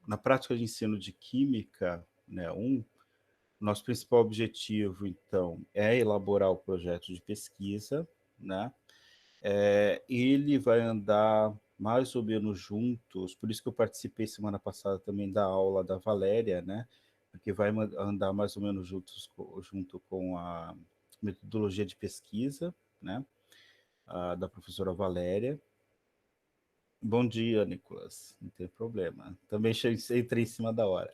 Na prática de ensino de química, né, nosso principal objetivo, então, é elaborar o projeto de pesquisa, né? Ele vai andar mais ou menos juntos, por isso que eu participei semana passada também da aula da Valéria, né? Porque vai andar mais ou menos junto com a metodologia de pesquisa, né? Da professora Valéria. Bom dia, Nicolas. Não tem problema. Também entrei em cima da hora.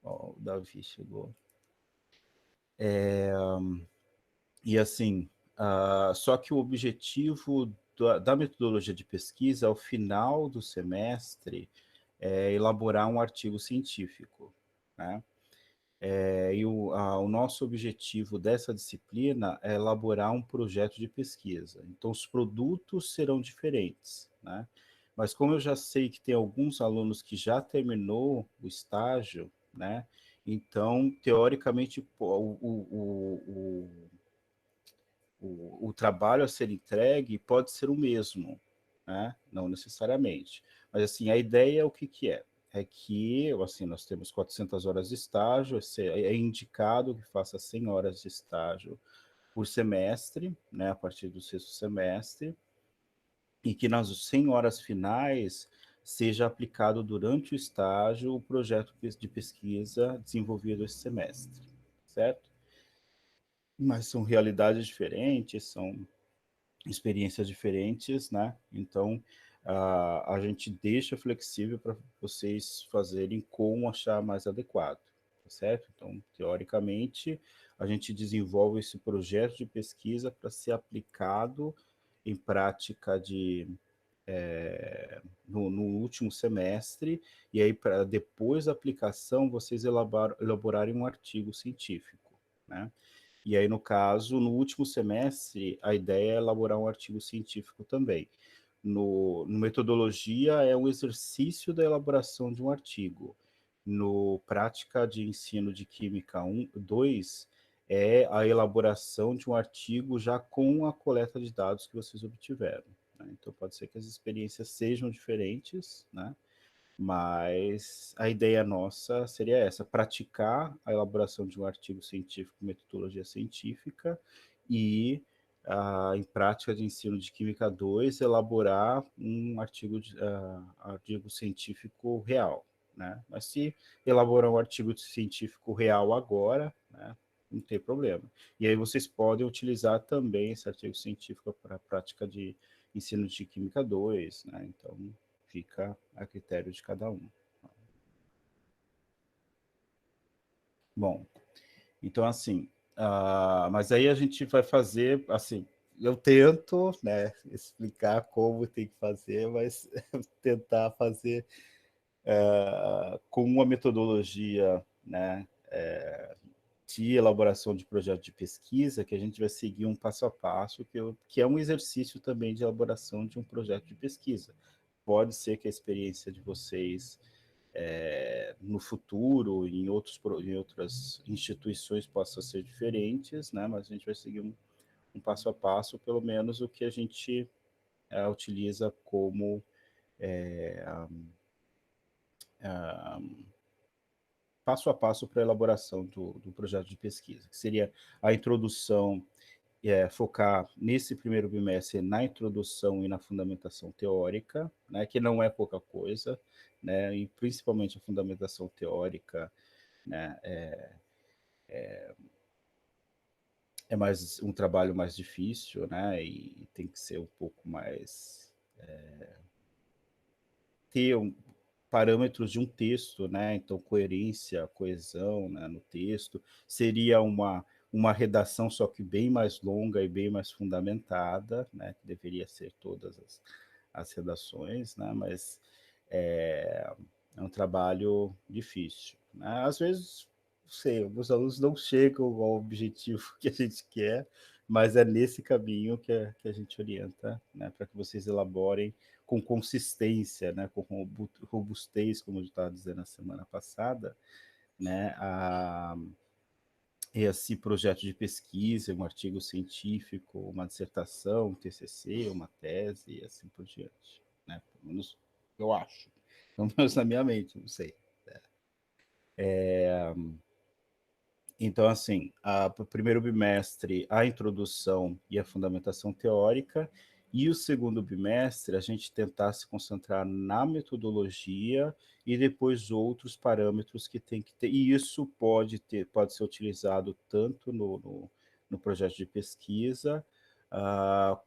Ó, o Davi chegou. E assim, só que o objetivo da metodologia de pesquisa, ao final do semestre, é elaborar um artigo científico, né? O nosso objetivo dessa disciplina é elaborar um projeto de pesquisa. Então, os produtos serão diferentes, né? Mas como eu já sei que tem alguns alunos que já terminou o estágio, né? Então, teoricamente, o trabalho a ser entregue pode ser o mesmo, né? Não necessariamente. Mas, assim, a ideia é o que, que é? É que, assim, nós temos 400 horas de estágio, é indicado que faça 100 horas de estágio por semestre, né, a partir do sexto semestre, e que nas 100 horas finais seja aplicado durante o estágio o projeto de pesquisa desenvolvido esse semestre, certo? Mas são realidades diferentes, são experiências diferentes, né? Então, a gente deixa flexível para vocês fazerem como achar mais adequado, tá certo? Então, teoricamente, a gente desenvolve esse projeto de pesquisa para ser aplicado em prática no último semestre, e aí, para depois da aplicação, vocês elaborarem um artigo científico, né? E aí, no caso, no último semestre, a ideia é elaborar um artigo científico também. No metodologia, é um exercício da elaboração de um artigo. No prática de ensino de química 2, é a elaboração de um artigo já com a coleta de dados que vocês obtiveram, né? Então, pode ser que as experiências sejam diferentes, né? Mas a ideia nossa seria essa: praticar a elaboração de um artigo científico, metodologia científica, e, em prática de ensino de Química 2, elaborar um artigo científico real, né? Mas se elaborar um artigo científico real agora, né, não tem problema. E aí vocês podem utilizar também esse artigo científico para a prática de ensino de Química 2, né? Então, fica a critério de cada um. Bom, então assim, mas aí a gente vai fazer, assim, eu tento, né, explicar como tem que fazer, mas tentar fazer com uma metodologia, né, de elaboração de projeto de pesquisa, que a gente vai seguir um passo a passo, que é um exercício também de elaboração de um projeto de pesquisa. Pode ser que a experiência de vocês no futuro, em outras instituições possam ser diferentes, né? Mas a gente vai seguir um passo a passo, pelo menos o que a gente utiliza como passo a passo para a elaboração do projeto de pesquisa, que seria a introdução, focar nesse primeiro bimestre na introdução e na fundamentação teórica, né, que não é pouca coisa, né, e principalmente a fundamentação teórica, né, é mais um trabalho mais difícil, né, e tem que ser um pouco mais ter parâmetros de um texto, né? Então, coerência, coesão, né, no texto. Seria uma redação, só que bem mais longa e bem mais fundamentada, né? Que deveria ser todas as redações, né? Mas é, é um trabalho difícil, né? Às vezes, não sei, os alunos não chegam ao objetivo que a gente quer, mas é nesse caminho que a gente orienta, né? Para que vocês elaborem com consistência, né, com robustez, como eu estava dizendo na semana passada, né, esse projeto de pesquisa, um artigo científico, uma dissertação, um TCC, uma tese e assim por diante, né? Pelo menos eu acho. Pelo menos na minha mente, não sei. Então, assim, o primeiro bimestre, a introdução e a fundamentação teórica, e o segundo bimestre, a gente tentar se concentrar na metodologia e depois outros parâmetros que tem que ter. E isso pode ser utilizado tanto no projeto de pesquisa,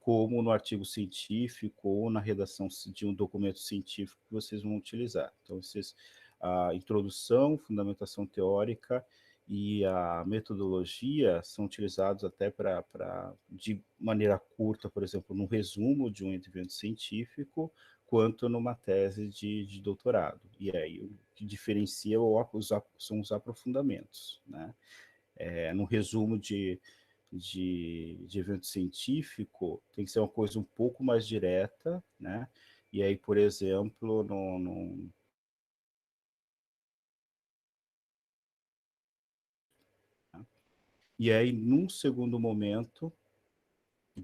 como no artigo científico ou na redação de um documento científico que vocês vão utilizar. Então, a introdução, fundamentação teórica e a metodologia são utilizados até de maneira curta, por exemplo, no resumo de um evento científico, quanto numa tese de doutorado. E aí o que diferencia são os aprofundamentos, né? No resumo de evento científico, tem que ser uma coisa um pouco mais direta, né? E aí, por exemplo, e aí, num segundo momento,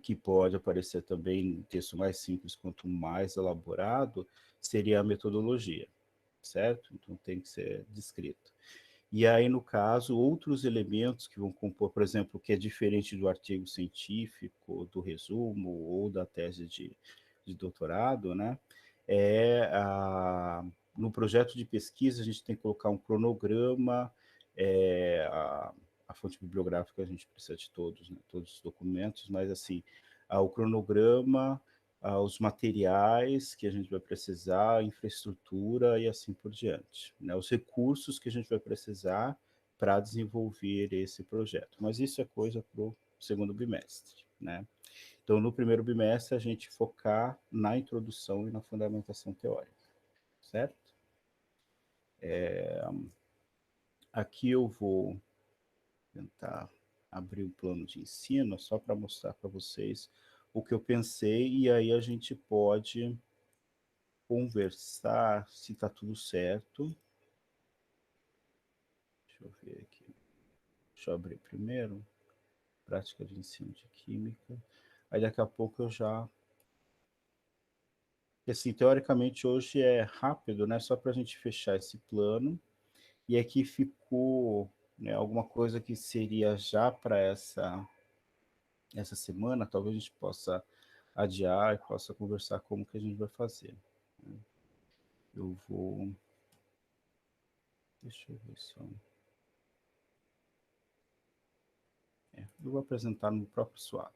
que pode aparecer também em texto mais simples quanto mais elaborado, seria a metodologia, certo? Então tem que ser descrito. E aí, no caso, outros elementos que vão compor, por exemplo, o que é diferente do artigo científico, do resumo ou da tese de doutorado, né? No projeto de pesquisa, a gente tem que colocar um cronograma, é, a, a fonte bibliográfica a gente precisa de todos, né? Todos os documentos, mas assim, o cronograma, os materiais que a gente vai precisar, a infraestrutura e assim por diante, né? Os recursos que a gente vai precisar para desenvolver esse projeto. Mas isso é coisa para o segundo bimestre, né? Então, no primeiro bimestre, a gente focar na introdução e na fundamentação teórica, certo? Aqui eu vou tentar abrir o plano de ensino só para mostrar para vocês o que eu pensei e aí a gente pode conversar se está tudo certo. Deixa eu ver aqui. Deixa eu abrir primeiro. Prática de ensino de química. Aí daqui a pouco eu já... Assim, teoricamente hoje é rápido, né? Só para a gente fechar esse plano. E aqui ficou, né, alguma coisa que seria já para essa semana, talvez a gente possa adiar e possa conversar como que a gente vai fazer. Eu vou... Deixa eu ver só. Eu vou apresentar no próprio Swap.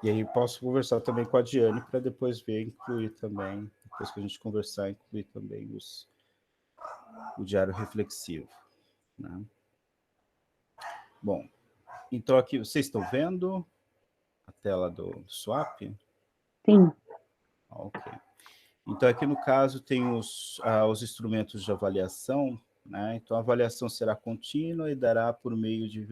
E aí posso conversar também com a Diane para depois ver, incluir também, depois que a gente conversar, incluir também o diário reflexivo, né? Bom, então aqui vocês estão vendo a tela do Swap? Sim. Ok. Então, aqui no caso, tem os instrumentos de avaliação, né? Então, a avaliação será contínua e dará por meio de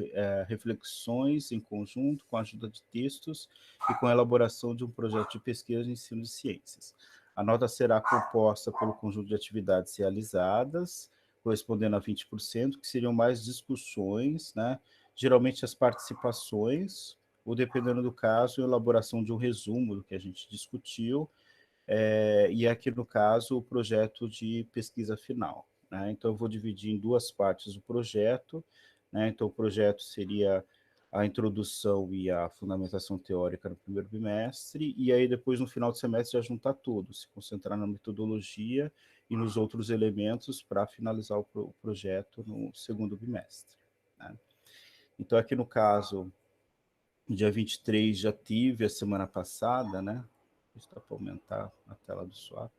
reflexões em conjunto, com a ajuda de textos e com a elaboração de um projeto de pesquisa de ensino de ciências. A nota será composta pelo conjunto de atividades realizadas, correspondendo a 20%, que seriam mais discussões, né? Geralmente as participações, ou dependendo do caso, a elaboração de um resumo do que a gente discutiu, e aqui, no caso, o projeto de pesquisa final, né? Então, eu vou dividir em duas partes o projeto, né? Então, o projeto seria a introdução e a fundamentação teórica no primeiro bimestre, e aí depois, no final do semestre, já juntar tudo, se concentrar na metodologia e nos outros elementos para finalizar o projeto no segundo bimestre, né? Então, aqui no caso, dia 23 já tive a semana passada, né? Está para aumentar a tela do Swap.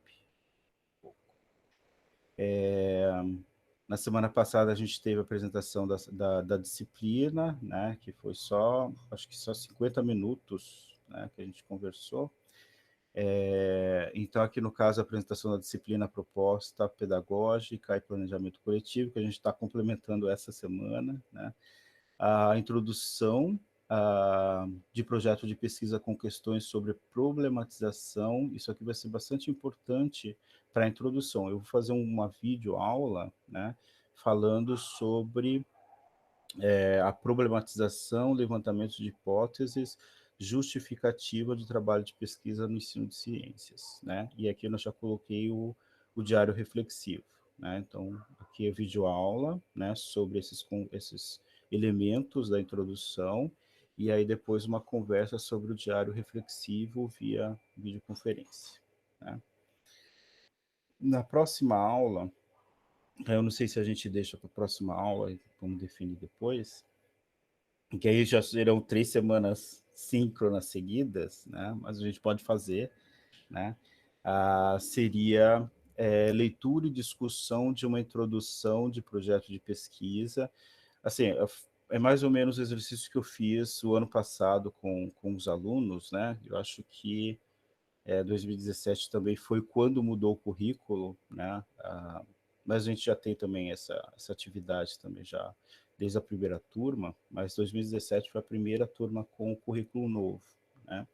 Na semana passada a gente teve a apresentação da disciplina, né? Que foi acho que só 50 minutos, né? Que a gente conversou. Então, aqui no caso, a apresentação da disciplina proposta pedagógica e planejamento coletivo, que a gente está complementando essa semana, né? A introdução de projeto de pesquisa com questões sobre problematização. Isso aqui vai ser bastante importante para a introdução. Eu vou fazer uma videoaula, né, falando sobre a problematização, levantamento de hipóteses, justificativa de trabalho de pesquisa no ensino de ciências, né? E aqui eu já coloquei o diário reflexivo, né? Então, aqui é videoaula, né, sobre esses elementos da introdução, e aí depois uma conversa sobre o diário reflexivo via videoconferência, né? Na próxima aula, eu não sei se a gente deixa para a próxima aula, vamos definir depois, que aí já serão 3 semanas síncronas seguidas, né? Mas a gente pode fazer, né? Seria leitura e discussão de uma introdução de projeto de pesquisa. Assim, é mais ou menos o exercício que eu fiz o ano passado com os alunos, né? Eu acho que 2017 também foi quando mudou o currículo, né? Mas a gente já tem também essa atividade também já desde a primeira turma, mas 2017 foi a primeira turma com o currículo novo, né?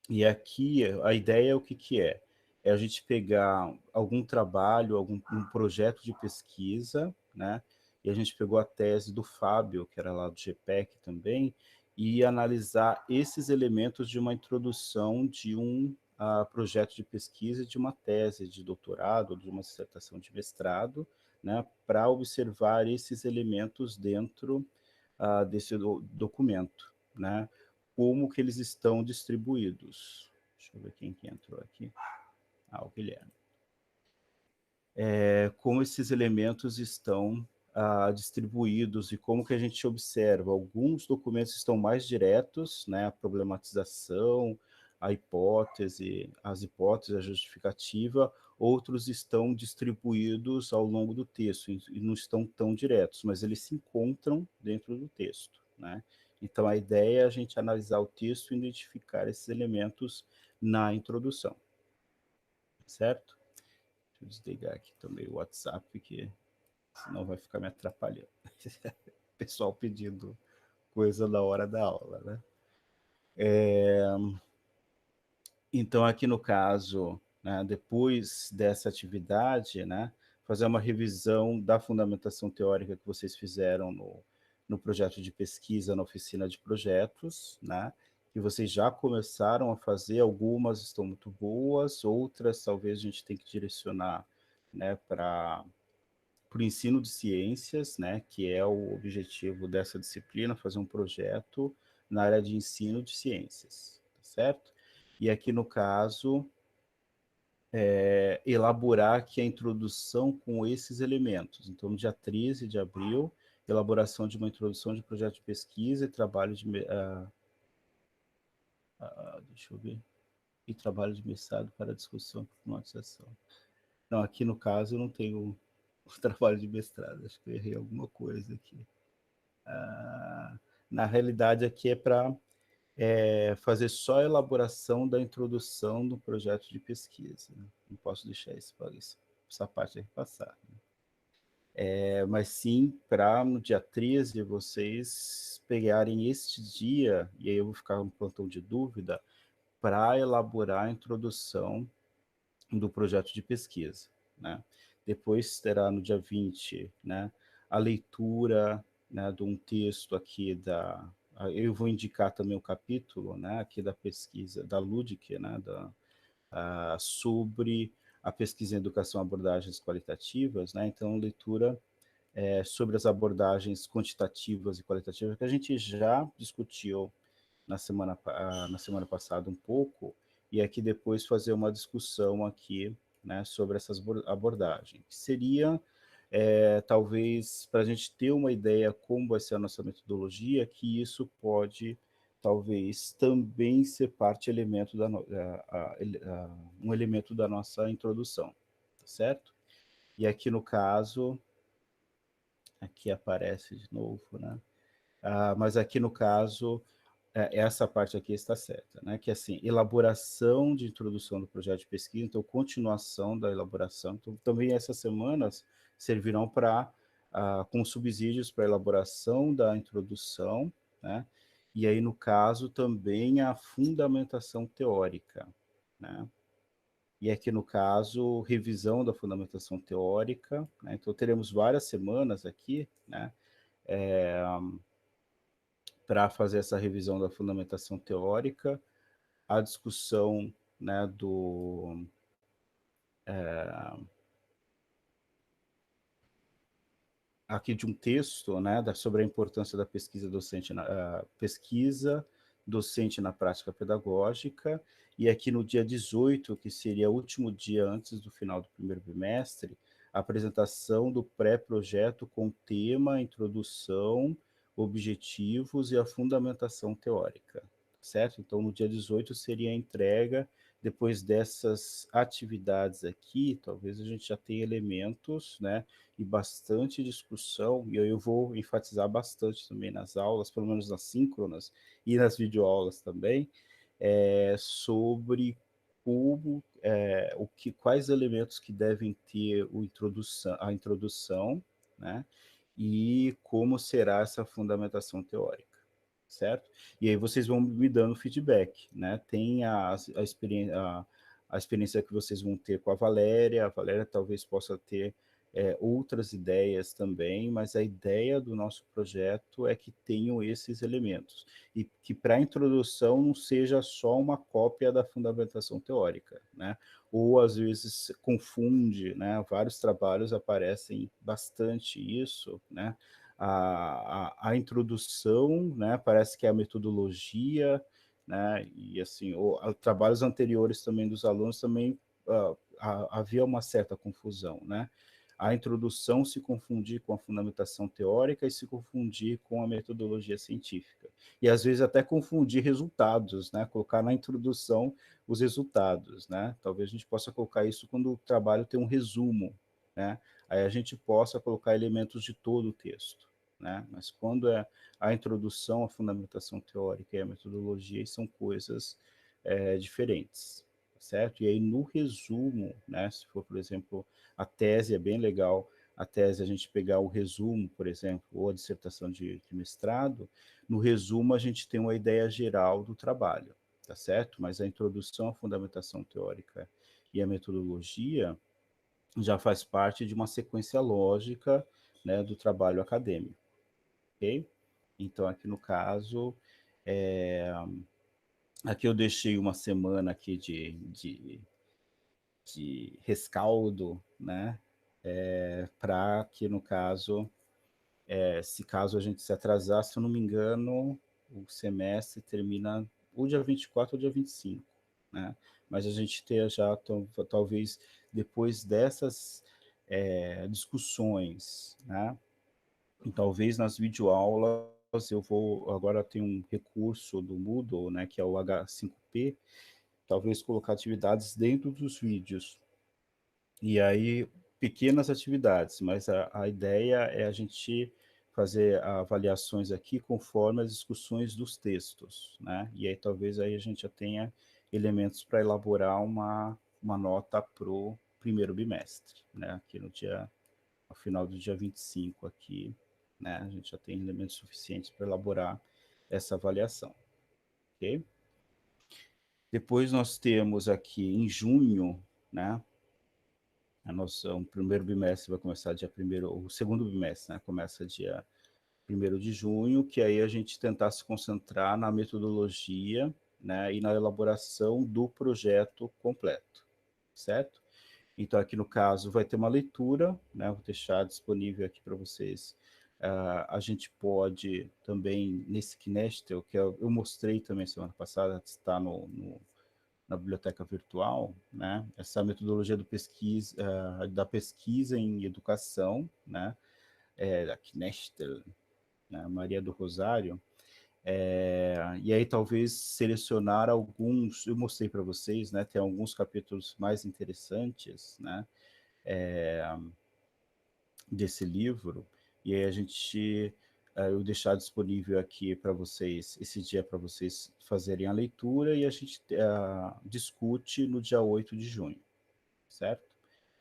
E aqui a ideia é o que que é? É a gente pegar algum trabalho, um projeto de pesquisa, né? E a gente pegou a tese do Fábio, que era lá do GPEC também, e analisar esses elementos de uma introdução de um projeto de pesquisa, de uma tese de doutorado, de uma dissertação de mestrado, né? Para observar esses elementos dentro desse documento, né? Como que eles estão distribuídos. Deixa eu ver quem que entrou aqui. O Guilherme. Como esses elementos estão distribuídos e como que a gente observa. Alguns documentos estão mais diretos, né, a problematização, a hipótese, as hipóteses, a justificativa, outros estão distribuídos ao longo do texto e não estão tão diretos, mas eles se encontram dentro do texto, né? Então, a ideia é a gente analisar o texto e identificar esses elementos na introdução, certo? Deixa eu desligar aqui também o WhatsApp, que senão vai ficar me atrapalhando. Pessoal pedindo coisa na hora da aula, né? Então, aqui no caso, né, depois dessa atividade, né, fazer uma revisão da fundamentação teórica que vocês fizeram no projeto de pesquisa, na oficina de projetos, né, que vocês já começaram a fazer, algumas estão muito boas, outras talvez a gente tenha que direcionar, né, para o ensino de ciências, né, que é o objetivo dessa disciplina, fazer um projeto na área de ensino de ciências, tá certo? E aqui no caso, elaborar aqui a introdução com esses elementos. Então, no dia 13 de abril, elaboração de uma introdução de projeto de pesquisa e trabalho de... deixa eu ver. E trabalho de mestrado para discussão e problematização. Não, aqui no caso eu não tenho o trabalho de mestrado, acho que eu errei alguma coisa aqui. Na realidade, aqui é para fazer só a elaboração da introdução do projeto de pesquisa. Né? Não posso deixar essa parte aí passar. Né? Mas sim, para no dia 13 vocês pegarem este dia, e aí eu vou ficar um plantão de dúvida, para elaborar a introdução do projeto de pesquisa, né? Depois terá no dia 20, né, a leitura, né, de um texto aqui eu vou indicar também o capítulo, né, aqui da pesquisa da Ludic, né, sobre a pesquisa em educação abordagens qualitativas, né? Então, leitura sobre as abordagens quantitativas e qualitativas que a gente já discutiu na semana passada um pouco, e aqui depois fazer uma discussão aqui, né, sobre essas abordagens. Seria, talvez, para a gente ter uma ideia como vai ser a nossa metodologia, que isso pode, talvez, também ser parte elemento um elemento da nossa introdução, tá certo? E aqui no caso, aqui aparece de novo, né? Mas aqui no caso, essa parte aqui está certa, né? Que é assim, elaboração de introdução do projeto de pesquisa, então continuação da elaboração. Então, também essas semanas servirão para com subsídios para elaboração da introdução, né? e aí, no caso, também a fundamentação teórica, né? E aqui, no caso, revisão da fundamentação teórica, né? Então, teremos várias semanas aqui, né? Para fazer essa revisão da fundamentação teórica, a discussão, né, aqui de um texto, né, sobre a importância da pesquisa docente pesquisa docente na prática pedagógica, e aqui no dia 18, que seria o último dia antes do final do primeiro bimestre, a apresentação do pré-projeto com tema, introdução, objetivos e a fundamentação teórica, certo? Então, no dia 18 seria a entrega. Depois dessas atividades aqui, talvez a gente já tenha elementos, né, e bastante discussão, e eu vou enfatizar bastante também nas aulas, pelo menos nas síncronas e nas videoaulas também, sobre como, quais elementos que devem ter a introdução, né, e como será essa fundamentação teórica, certo? E aí vocês vão me dando feedback, né? Tem a experiência que vocês vão ter com a Valéria talvez possa ter outras ideias também, mas a ideia do nosso projeto é que tenham esses elementos, e que para a introdução não seja só uma cópia da fundamentação teórica, né? Ou às vezes confunde, né? Vários trabalhos aparecem bastante isso, né? A introdução, né? Parece que é a metodologia, né? E assim, trabalhos anteriores também dos alunos também havia uma certa confusão, né? A introdução se confundir com a fundamentação teórica e se confundir com a metodologia científica. E às vezes até confundir resultados, né? Colocar na introdução os resultados, né? Talvez a gente possa colocar isso quando o trabalho tem um resumo, né? Aí a gente possa colocar elementos de todo o texto, né? Mas quando é a introdução, a fundamentação teórica e a metodologia, são coisas diferentes, certo? E aí no resumo, né? Se for, por exemplo, a tese é bem legal, a tese a gente pegar o resumo, por exemplo, ou a dissertação de mestrado, no resumo a gente tem uma ideia geral do trabalho, tá certo? Mas a introdução, a fundamentação teórica e a metodologia já faz parte de uma sequência lógica, né, do trabalho acadêmico, ok? Então, aqui no caso, aqui eu deixei uma semana aqui de rescaldo, né, para que, no caso, se caso a gente se atrasar, se eu não me engano, o semestre termina ou dia 24 ou dia 25, né? Mas a gente ter já, talvez, depois dessas discussões, né? E talvez nas videoaulas eu vou, agora tem um recurso do Moodle, né, que é o H5P, talvez colocar atividades dentro dos vídeos, e aí, pequenas atividades, mas a ideia é a gente fazer avaliações aqui conforme as discussões dos textos, né? E aí talvez aí a gente já tenha elementos para elaborar uma nota para o primeiro bimestre, né? Aqui no dia, ao final do dia 25 aqui, né? A gente já tem elementos suficientes para elaborar essa avaliação, ok? Depois nós temos aqui em junho, né? O primeiro bimestre vai começar dia primeiro, o segundo bimestre, né, começa dia 1º de junho, que aí a gente tentar se concentrar na metodologia, né, e na elaboração do projeto completo, certo? Então, aqui no caso, vai ter uma leitura, né, vou deixar disponível aqui para vocês. A gente pode também, nesse Kinestel, que eu mostrei também semana passada, está na biblioteca virtual, né? Essa metodologia da pesquisa em educação, né? Da Knestel, né? Maria do Rosário. E aí talvez selecionar alguns, eu mostrei para vocês, né? Tem alguns capítulos mais interessantes, né? Desse livro, e aí a gente eu deixar disponível aqui para vocês, esse dia para vocês fazerem a leitura, e a gente discute no dia 8 de junho, certo?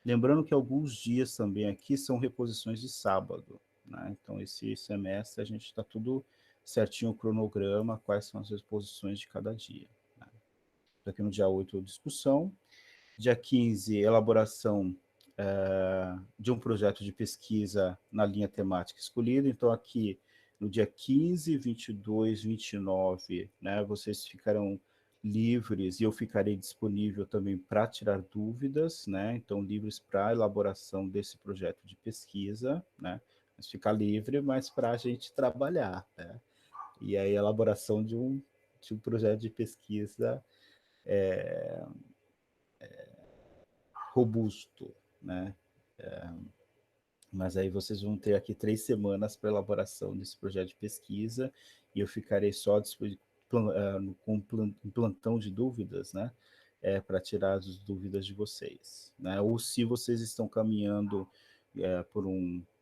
Lembrando que alguns dias também aqui são reposições de sábado, né? Então esse semestre a gente está tudo certinho o cronograma, quais são as exposições de cada dia. Né? Daqui no dia 8, discussão. Dia 15, elaboração de um projeto de pesquisa na linha temática escolhida. Então, aqui, no dia 15, 22, 29, né, vocês ficarão livres e eu ficarei disponível também para tirar dúvidas, né? Então, livres para a elaboração desse projeto de pesquisa, né? Mas ficar livre, mas para a gente trabalhar, né? E aí, a elaboração de um projeto de pesquisa robusto, né? Mas aí vocês vão ter aqui 3 semanas para elaboração desse projeto de pesquisa e eu ficarei só com um plantão de dúvidas, né? Para tirar as dúvidas de vocês, né? Ou se vocês estão caminhando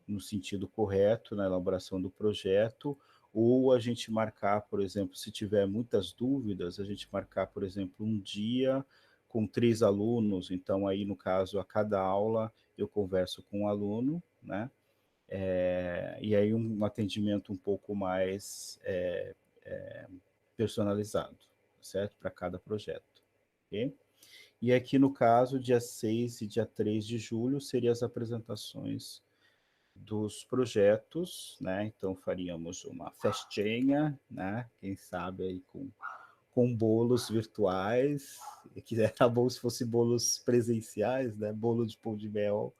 no sentido correto na elaboração do projeto, ou a gente marcar, por exemplo, se tiver muitas dúvidas, a gente marcar, por exemplo, um dia com 3 alunos, então aí no caso a cada aula eu converso com um aluno, né? E aí um atendimento um pouco mais personalizado, certo? Para cada projeto, ok? E aqui no caso, dia 6 e dia 3 de julho, seriam as apresentações dos projetos, né? Então faríamos uma festinha, né? Quem sabe aí com bolos virtuais, que era bom se fosse bolos presenciais, né? Bolo de pão de mel,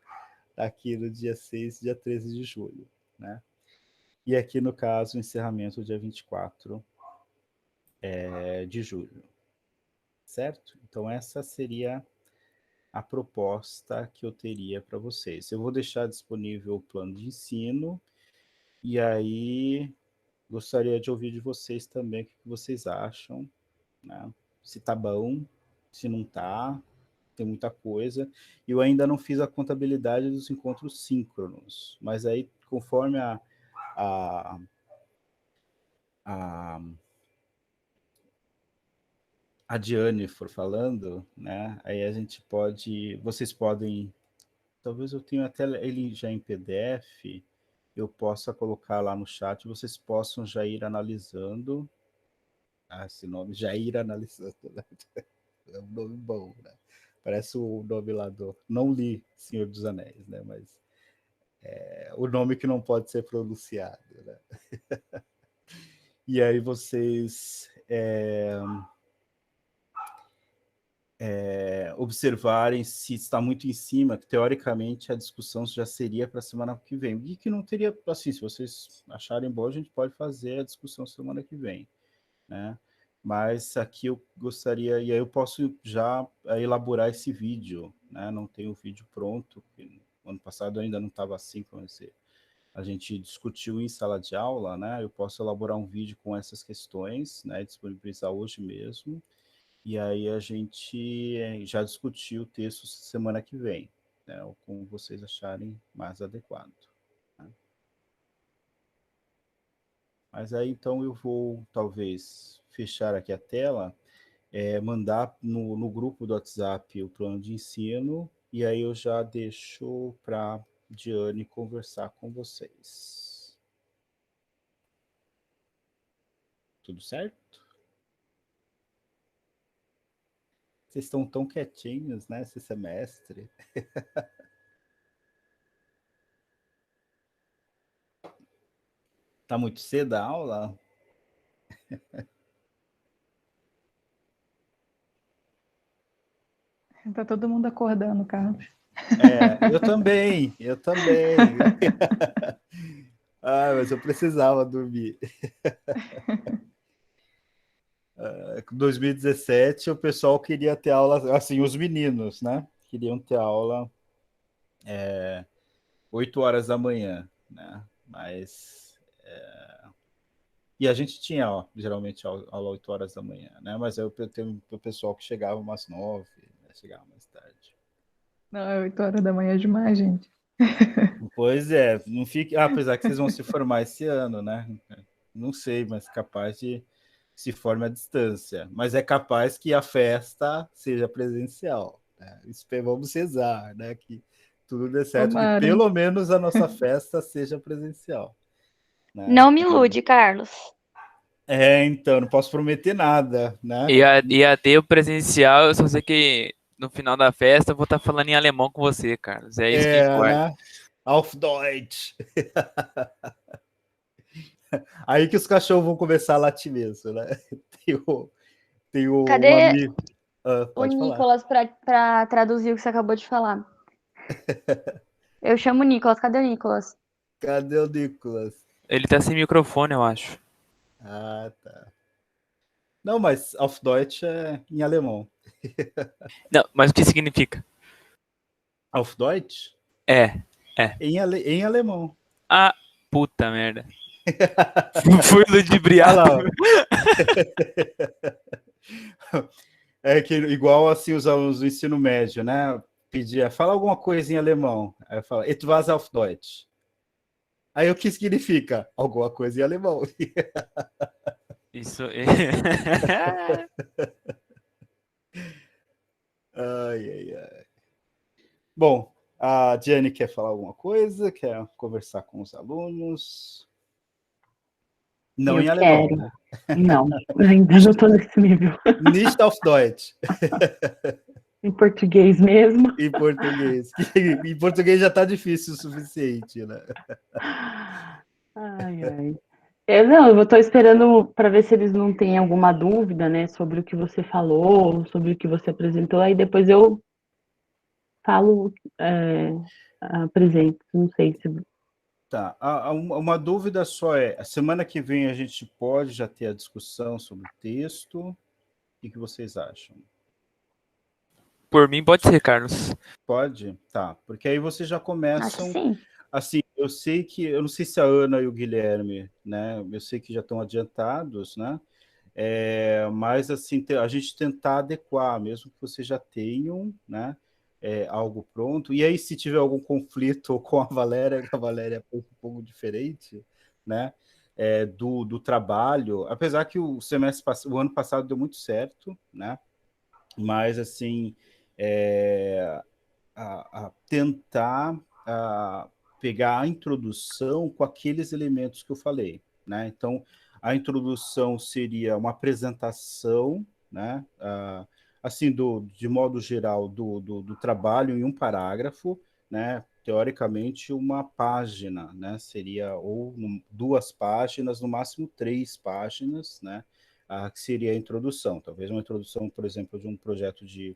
aqui no dia 6 e dia 13 de julho, né? E aqui no caso, o encerramento dia 24 de julho, certo? Então essa seria a proposta que eu teria para vocês. Eu vou deixar disponível o plano de ensino e aí gostaria de ouvir de vocês também o que vocês acham, né? Se tá bom, se não tá, tem muita coisa. Eu ainda não fiz a contabilidade dos encontros síncronos, mas aí conforme a, a, a Diane for falando, né? Aí a gente pode, vocês podem, talvez eu tenha até ele já em PDF, eu possa colocar lá no chat, vocês possam já ir analisando. Ah, esse nome, já ir analisando, né? É um nome bom, né? Parece o nome lá do. Não li Senhor dos Anéis, né? Mas o nome que não pode ser pronunciado, né? E aí vocês observarem se está muito em cima, que teoricamente a discussão já seria para a semana que vem. E que não teria, assim, se vocês acharem bom, a gente pode fazer a discussão semana que vem, né? Mas aqui eu gostaria, e aí eu posso já elaborar esse vídeo, né? Não tenho o vídeo pronto, ano passado ainda não estava assim, como a gente discutiu em sala de aula, né? Eu posso elaborar um vídeo com essas questões, né? Disponibilizar hoje mesmo, e aí a gente já discutiu o texto semana que vem, né? Ou como vocês acharem mais adequado. Né? Mas aí então eu vou talvez fechar aqui a tela, mandar no grupo do WhatsApp o plano de ensino, e aí eu já deixo para Diane conversar com vocês. Tudo certo? Vocês estão tão quietinhos, né, esse semestre. Tá muito cedo a aula? Tá todo mundo acordando, Carlos. Eu também, eu também. Ah, mas eu precisava dormir. 2017, o pessoal queria ter aula, assim, os meninos, né? Queriam ter aula 8 horas da manhã, né? Mas e a gente tinha, ó, geralmente aula 8 horas da manhã, né? Mas eu tenho o pessoal que chegava umas 9, né? Chegava mais tarde. Não, é 8 horas da manhã demais, gente. Pois é, não fique. Apesar que vocês vão se formar esse ano, né? Não sei, mas capaz de se forme à distância. Mas é capaz que a festa seja presencial. Né? Vamos rezar, né? Que tudo dê certo, que Tomara. pelo menos a nossa festa seja presencial. Né? Não me ilude, Carlos. Então, não posso prometer nada, né? EAD, o presencial, eu só sei que no final da festa eu vou estar falando em alemão com você, Carlos. É isso que importa. Né? Auf Deutsch. Aí que os cachorros vão começar a latir mesmo, né? Tem, um Cadê amigo. o Pode falar. Nicolas pra traduzir o que você acabou de falar? Eu chamo o Nicolas, cadê o Nicolas? Cadê o Nicolas? Ele tá sem microfone, eu acho. Ah, tá. Não, mas Auf Deutsch é em alemão. Não, mas o que significa? Auf Deutsch? É. Em alemão. Ah, puta merda. Fui Olha ludibriado. lá, ó. É que igual assim os alunos do ensino médio, né? Pedia, fala alguma coisa em alemão. Aí eu falo, etwas auf Deutsch. Aí o que significa? Alguma coisa em alemão. Isso. Ai, ai, ai. Bom, a Jenny quer falar alguma coisa? Quer conversar com os alunos? Não Eu em alemão, quero. né? Não, ainda não tô nesse nível. Nicht auf Deutsch. Em português mesmo. Em português. Em português já tá difícil o suficiente, né? Ai, ai. Eu tô esperando para ver se eles não têm alguma dúvida, né, sobre o que você falou, sobre o que você apresentou, aí depois eu falo, apresento, não sei se... Tá. Uma dúvida só é, a semana que vem a gente pode já ter a discussão sobre o texto? O que vocês acham? Por mim, pode ser, Carlos. Pode? Tá. Porque aí vocês já Acho que começam... sim. Assim, eu não sei se a Ana e o Guilherme, né? Eu sei que já estão adiantados, né? Mas assim, a gente tentar adequar, mesmo que vocês já tenham, né? Algo pronto. E aí, se tiver algum conflito com a Valéria, que a Valéria é um pouco diferente, né? Do trabalho, apesar que o ano passado deu muito certo, né? Mas assim, a tentar pegar a introdução com aqueles elementos que eu falei, né? Então, a introdução seria uma apresentação, né? Assim, de modo geral, do trabalho em um parágrafo, né? Teoricamente, uma página, né? Seria ou duas páginas, no máximo 3 páginas, né? Que seria a introdução. Talvez uma introdução, por exemplo, de um projeto de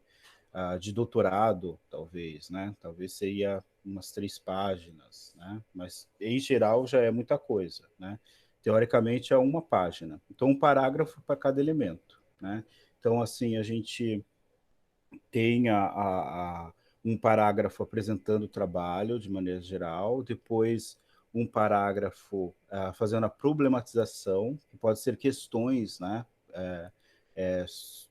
doutorado, talvez, né? Talvez seria umas 3 páginas, né? Mas, em geral, já é muita coisa, né? Teoricamente, é uma página. Então, um parágrafo para cada elemento, né? Então, assim, a gente tem um parágrafo apresentando o trabalho, de maneira geral, depois um parágrafo fazendo a problematização, que pode ser questões, né?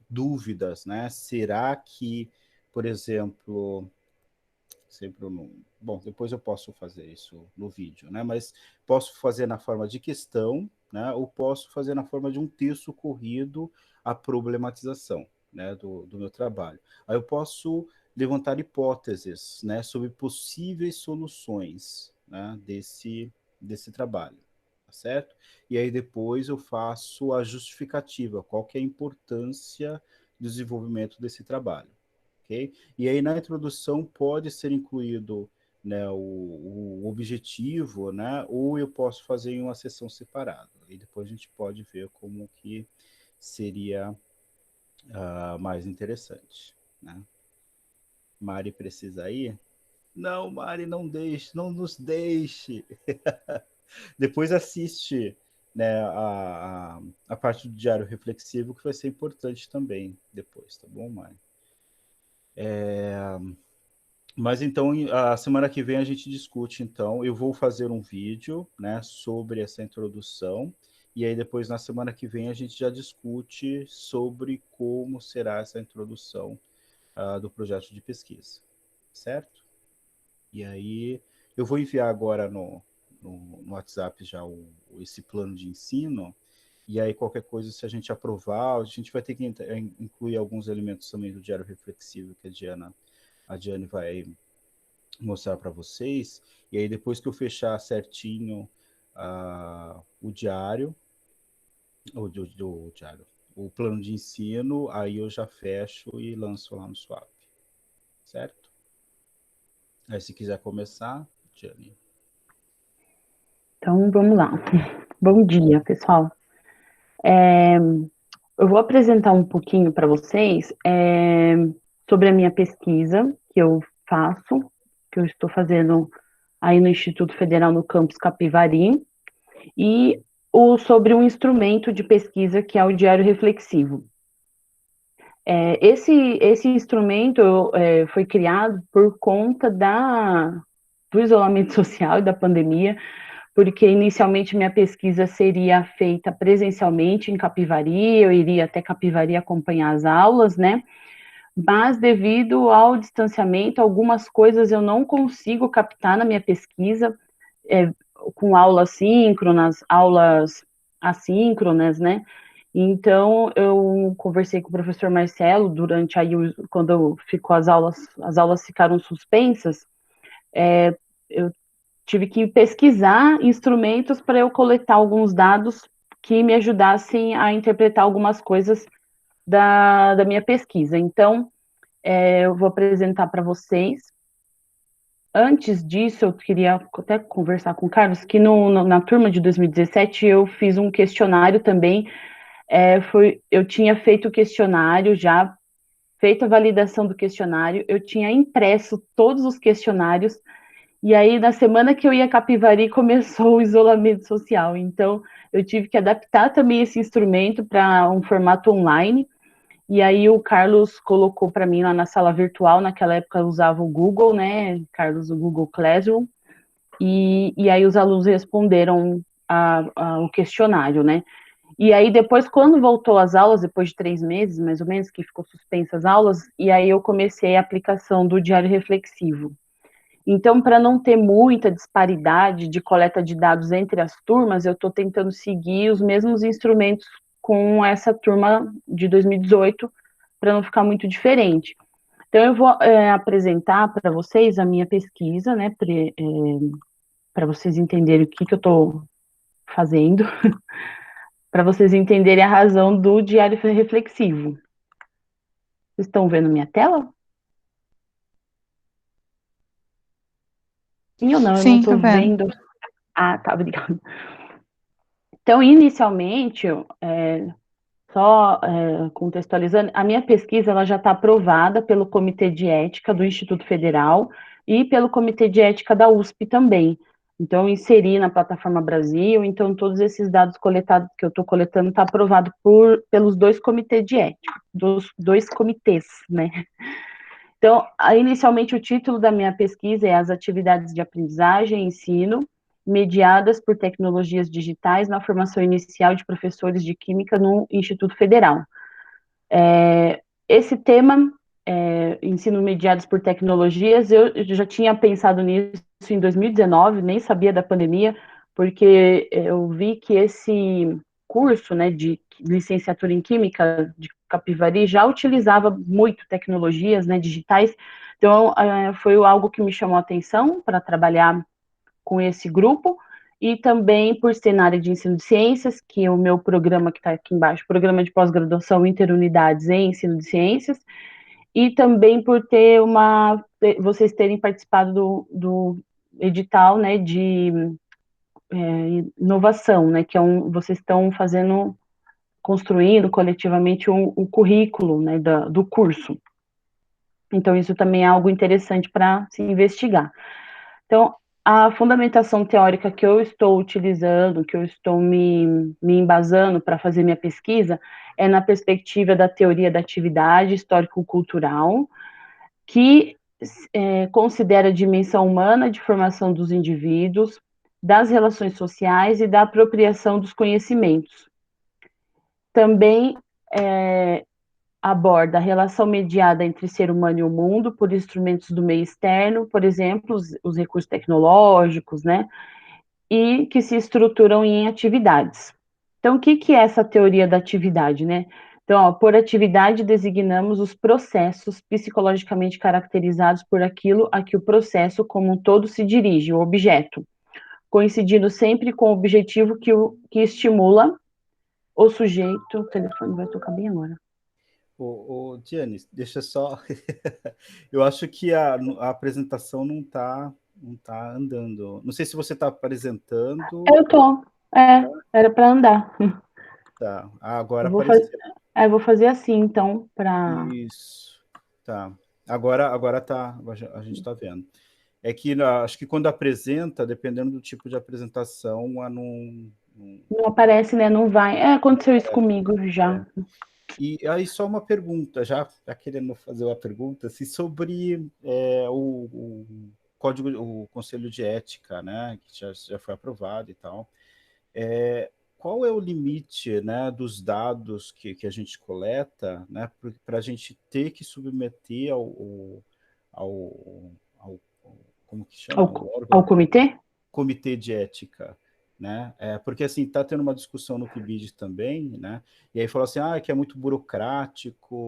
Dúvidas, né? Será que, por exemplo, sempre não... Bom, depois eu posso fazer isso no vídeo, né? Mas posso fazer na forma de questão, né? Ou posso fazer na forma de um texto corrido a problematização, né? Do meu trabalho. Aí eu posso levantar hipóteses, né? Sobre possíveis soluções, né? Desse trabalho, tá certo? E aí depois eu faço a justificativa, qual que é a importância do desenvolvimento desse trabalho. Okay? E aí na introdução pode ser incluído, né, o objetivo, né, ou eu posso fazer em uma sessão separada. E depois a gente pode ver como que seria mais interessante. Né? Mari precisa ir? Não, Mari, não deixe, não nos deixe. Depois assiste, né, a parte do diário reflexivo, que vai ser importante também depois, tá bom, Mari? Mas então, a semana que vem a gente discute, então, eu vou fazer um vídeo, né, sobre essa introdução, e aí depois, na semana que vem, a gente já discute sobre como será essa introdução do projeto de pesquisa, certo? E aí, eu vou enviar agora no WhatsApp já esse plano de ensino, e aí qualquer coisa, se a gente aprovar, a gente vai ter que incluir alguns elementos também do diário reflexivo que a Diane vai mostrar para vocês, e aí depois que eu fechar certinho o diário, Thiago, o plano de ensino, aí eu já fecho e lanço lá no Swap, certo? Aí se quiser começar, Tiane. Então, vamos lá. Bom dia, pessoal. Eu vou apresentar um pouquinho para vocês sobre a minha pesquisa que eu faço, que eu estou fazendo aí no Instituto Federal no campus Capivari, e sobre um instrumento de pesquisa que é o Diário Reflexivo. Esse instrumento foi criado por conta do isolamento social e da pandemia, porque inicialmente minha pesquisa seria feita presencialmente em Capivari, eu iria até Capivari acompanhar as aulas, né? Mas devido ao distanciamento, algumas coisas eu não consigo captar na minha pesquisa, com aulas síncronas, aulas assíncronas, né? Então, eu conversei com o professor Marcelo durante aí, quando ficou as aulas ficaram suspensas, eu tive que pesquisar instrumentos para eu coletar alguns dados que me ajudassem a interpretar algumas coisas da minha pesquisa. Então, eu vou apresentar para vocês. Antes disso, eu queria até conversar com o Carlos, que na turma de 2017 eu fiz um questionário também. Eu tinha feito o questionário, já feito a validação do questionário, eu tinha impresso todos os questionários, e aí na semana que eu ia a Capivari começou o isolamento social, então eu tive que adaptar também esse instrumento para um formato online, e aí o Carlos colocou para mim lá na sala virtual, naquela época eu usava o Google, né, Carlos, o Google Classroom, e aí os alunos responderam o questionário, né. E aí depois, quando voltou às aulas, depois de 3 meses, mais ou menos, que ficou suspensas as aulas, e aí eu comecei a aplicação do diário reflexivo. Então, para não ter muita disparidade de coleta de dados entre as turmas, eu estou tentando seguir os mesmos instrumentos com essa turma de 2018, para não ficar muito diferente. Então, eu vou apresentar para vocês a minha pesquisa, né, para vocês entenderem o que eu estou fazendo, para vocês entenderem a razão do diário reflexivo. Vocês estão vendo minha tela? Sim ou não? Eu não Sim, tô estou vendo. vendo. Ah, tá, obrigada. Então, inicialmente, só contextualizando, a minha pesquisa ela já está aprovada pelo Comitê de Ética do Instituto Federal e pelo Comitê de Ética da USP também. Então, eu inseri na plataforma Brasil, então todos esses dados coletados que eu estou coletando está aprovado pelos 2 comitês de ética, dos 2 comitês, né? Então, inicialmente o título da minha pesquisa é As atividades de aprendizagem e ensino mediadas por tecnologias digitais na formação inicial de professores de química no Instituto Federal. Esse tema, ensino mediados por tecnologias, eu já tinha pensado nisso em 2019, nem sabia da pandemia, porque eu vi que esse curso, né, de licenciatura em Química de Capivari já utilizava muito tecnologias, né, digitais, então foi algo que me chamou a atenção para trabalhar com esse grupo, e também por ser na área de ensino de ciências, que é o meu programa que está aqui embaixo, Programa de Pós-Graduação Interunidades em Ensino de Ciências, e também por vocês terem participado do edital, né, de inovação, né, que vocês estão construindo coletivamente um currículo, né, do curso. Então, isso também é algo interessante para se investigar. Então, a fundamentação teórica que eu estou utilizando, que eu estou me embasando para fazer minha pesquisa, é na perspectiva da teoria da atividade histórico-cultural, que considera a dimensão humana de formação dos indivíduos, das relações sociais e da apropriação dos conhecimentos. Também aborda a relação mediada entre ser humano e o mundo por instrumentos do meio externo, por exemplo, os recursos tecnológicos, né, e que se estruturam em atividades. Então, o que é essa teoria da atividade, né? Então, por atividade designamos os processos psicologicamente caracterizados por aquilo a que o processo como um todo se dirige, o objeto, coincidindo sempre com o objetivo que estimula o sujeito, o telefone vai tocar bem agora. Diane, deixa só. Eu acho que a apresentação não tá andando. Não sei se você está apresentando. Eu tô, era para andar. Tá, agora Eu vou fazer, apareceu. vou fazer assim, então, para... Isso. Tá. Agora tá, a gente está vendo. É que acho que quando apresenta, dependendo do tipo de apresentação, Não aparece, né? Não vai. Aconteceu isso comigo já. E aí só uma pergunta, já querendo fazer uma pergunta, se sobre o código, o Conselho de Ética, né, que já foi aprovado e tal, qual é o limite, né, dos dados que a gente coleta, né, para a gente ter que submeter ao como que chama? O Ao órgão comitê? comitê de ética, né? Porque assim está tendo uma discussão no PIBID também, né? E aí falou assim, que é muito burocrático,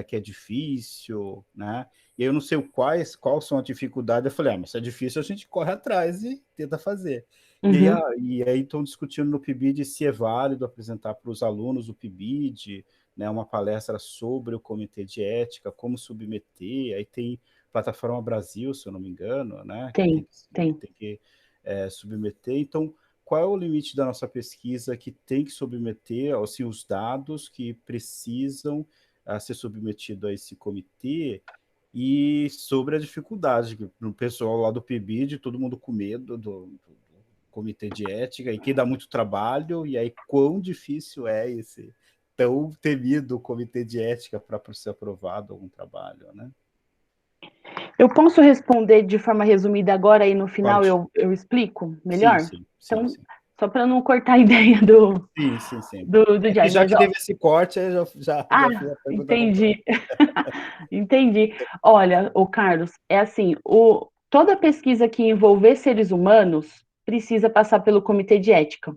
que é difícil, né? E eu não sei quais são as dificuldades. Eu falei, mas se é difícil a gente corre atrás e tenta fazer. Uhum. E aí estão discutindo no PIBID se é válido apresentar para os alunos do PIBID, né, uma palestra sobre o comitê de ética, como submeter. Aí tem Plataforma Brasil, se eu não me engano, né? Tem. Tem que submeter. Então, qual é o limite da nossa pesquisa que tem que submeter, assim, os dados que precisam ser submetidos a esse comitê, e sobre a dificuldade, que o pessoal lá do PIBID, todo mundo com medo do comitê de ética, e que dá muito trabalho, e aí quão difícil é esse tão temido comitê de ética para ser aprovado algum trabalho, né? Eu posso responder de forma resumida agora e no final Pode. eu explico melhor? Sim. Então, só para não cortar a ideia do Sim. Jai, Já mas que teve esse corte, eu já fiz a pergunta completa. entendi. Entendi. Olha, o Carlos, é assim, toda pesquisa que envolver seres humanos precisa passar pelo comitê de ética.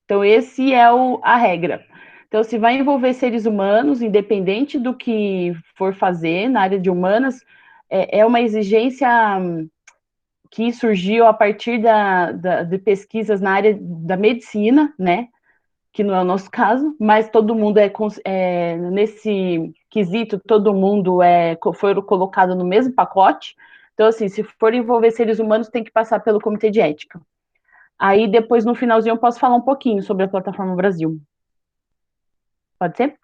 Então, esse é a regra. Então, se vai envolver seres humanos, independente do que for fazer na área de humanas, é uma exigência que surgiu a partir de pesquisas na área da medicina, né? Que não é o nosso caso, mas todo mundo nesse quesito, todo mundo foi colocado no mesmo pacote. Então, assim, se for envolver seres humanos, tem que passar pelo comitê de ética. Aí, depois, no finalzinho, eu posso falar um pouquinho sobre a Plataforma Brasil. Pode ser?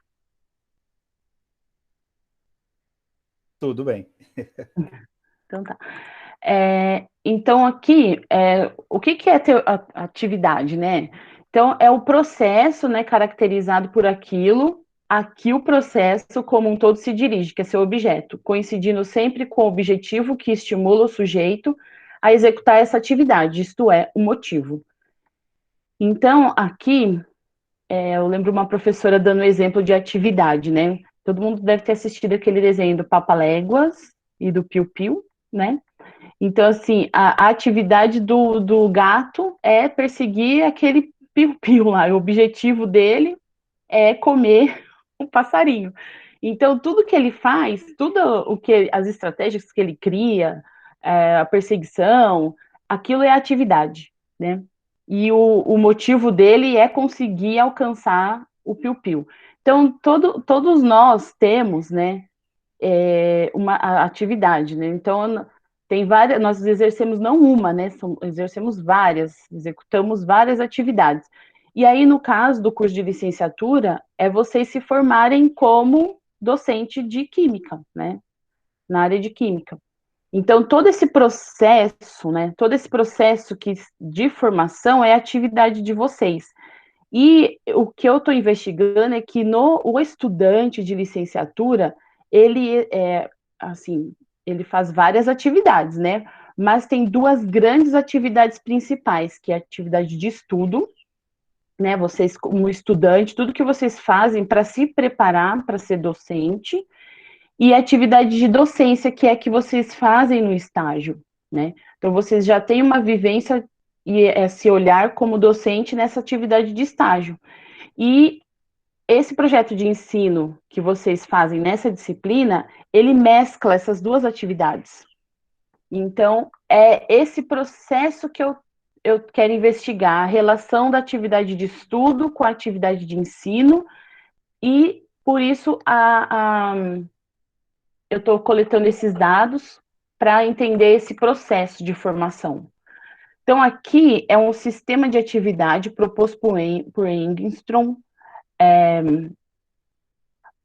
Tudo bem. Então tá. Então, aqui, o que é a atividade, né? Então, é o processo, né, caracterizado por aquilo a que o processo como um todo se dirige, que é seu objeto, coincidindo sempre com o objetivo que estimula o sujeito a executar essa atividade, isto é, o motivo. Então, aqui, eu lembro uma professora dando um exemplo de atividade, né? Todo mundo deve ter assistido aquele desenho do Papaléguas e do Piu Piu, né? Então, assim, a atividade do gato é perseguir aquele piu-piu lá. O objetivo dele é comer um passarinho. Então, tudo que ele faz, as estratégias que ele cria, a perseguição, aquilo é atividade, né? E o motivo dele é conseguir alcançar o piu-piu. Então, todos nós temos, né, uma atividade, né? Então, tem várias, nós exercemos não uma, né? Exercemos várias, executamos várias atividades. E aí, no caso do curso de licenciatura, é vocês se formarem como docente de química, né? Na área de química. Então, todo esse processo, né? Todo esse processo de formação é a atividade de vocês. E o que eu estou investigando é que o estudante de licenciatura, ele assim, ele faz várias atividades, né? Mas tem duas grandes atividades principais, que é a atividade de estudo, né? Vocês, como estudante, tudo que vocês fazem para se preparar para ser docente, e a atividade de docência, que é que vocês fazem no estágio, né? Então, vocês já têm uma vivência e esse olhar como docente nessa atividade de estágio. E esse projeto de ensino que vocês fazem nessa disciplina, ele mescla essas duas atividades. Então, é esse processo que eu eu quero investigar a relação da atividade de estudo com a atividade de ensino, e por isso eu estou coletando esses dados para entender esse processo de formação. Então, aqui é um sistema de atividade proposto por Engström.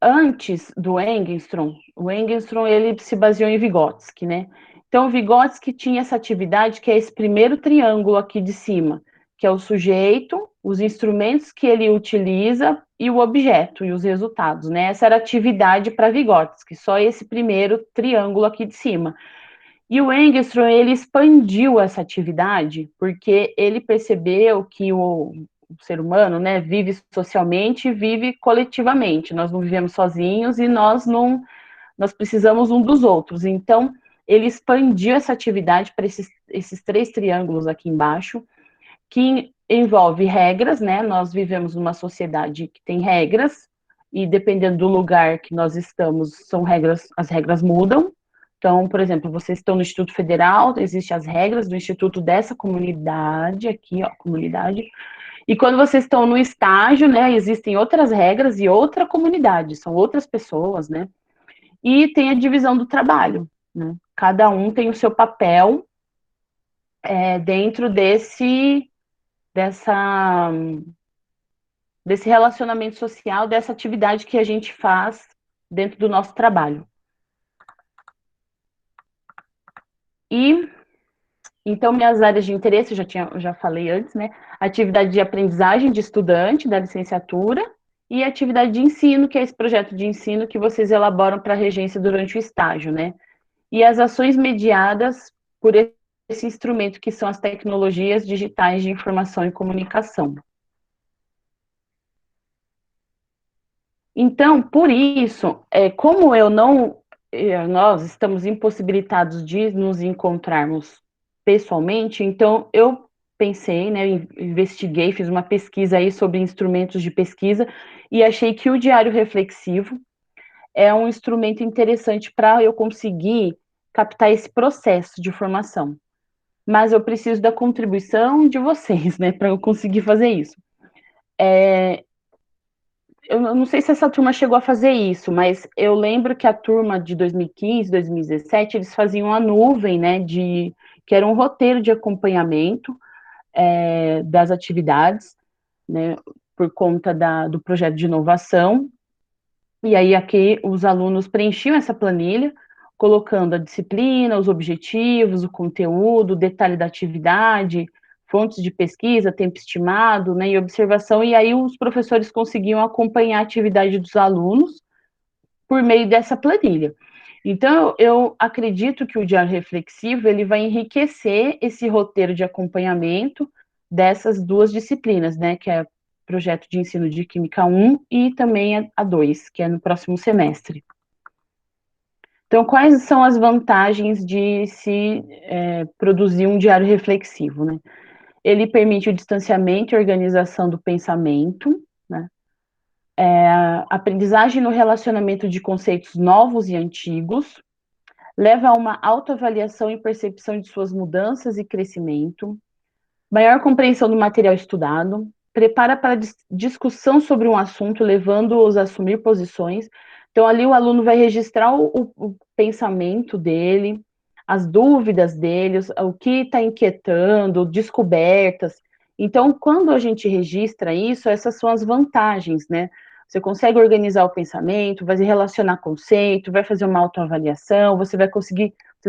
Antes do Engström, o Engström ele se baseou em Vygotsky, né? Então, o Vygotsky tinha essa atividade, que é esse primeiro triângulo aqui de cima, que é o sujeito, os instrumentos que ele utiliza e o objeto e os resultados, né? Essa era a atividade para Vygotsky, só esse primeiro triângulo aqui de cima. E o Engström, ele expandiu essa atividade, porque ele percebeu que o ser humano, né, vive socialmente e vive coletivamente. Nós não vivemos sozinhos e nós precisamos um dos outros. Então, ele expandiu essa atividade para esses 3 triângulos aqui embaixo, que envolve regras, né? Nós vivemos numa sociedade que tem regras, e dependendo do lugar que nós estamos, as regras mudam. Então, por exemplo, vocês estão no Instituto Federal, existem as regras do instituto dessa comunidade, aqui, ó, comunidade. E quando vocês estão no estágio, né, existem outras regras e outra comunidade, são outras pessoas, né? E tem a divisão do trabalho, né? Cada um tem o seu papel dentro desse relacionamento social, dessa atividade que a gente faz dentro do nosso trabalho. E, então, minhas áreas de interesse, eu já falei antes, né? Atividade de aprendizagem de estudante da licenciatura e atividade de ensino, que é esse projeto de ensino que vocês elaboram para a regência durante o estágio, né? E as ações mediadas por esse instrumento que são as tecnologias digitais de informação e comunicação. Então, por isso, como nós estamos impossibilitados de nos encontrarmos pessoalmente, então eu pensei, né, investiguei, fiz uma pesquisa aí sobre instrumentos de pesquisa e achei que o diário reflexivo é um instrumento interessante para eu conseguir captar esse processo de formação. Mas eu preciso da contribuição de vocês, né, para eu conseguir fazer isso. Eu não sei se essa turma chegou a fazer isso, mas eu lembro que a turma de 2015, 2017, eles faziam a nuvem, né, que era um roteiro de acompanhamento das atividades, né, por conta do projeto de inovação. E aí aqui os alunos preenchiam essa planilha, colocando a disciplina, os objetivos, o conteúdo, o detalhe da atividade, fontes de pesquisa, tempo estimado, né, e observação, e aí os professores conseguiam acompanhar a atividade dos alunos por meio dessa planilha. Então, eu acredito que o diário reflexivo, ele vai enriquecer esse roteiro de acompanhamento dessas 2 disciplinas, né, que é projeto de ensino de Química 1 e também a 2, que é no próximo semestre. Então, quais são as vantagens de se produzir um diário reflexivo, né? Ele permite o distanciamento e organização do pensamento, né? Aprendizagem no relacionamento de conceitos novos e antigos, leva a uma autoavaliação e percepção de suas mudanças e crescimento, maior compreensão do material estudado, prepara para discussão sobre um assunto, levando-os a assumir posições. Então, ali o aluno vai registrar o pensamento dele, as dúvidas dele, o que está inquietando, descobertas. Então, quando a gente registra isso, essas são as vantagens, né? Você consegue organizar o pensamento, vai relacionar conceito, vai fazer uma autoavaliação, vocês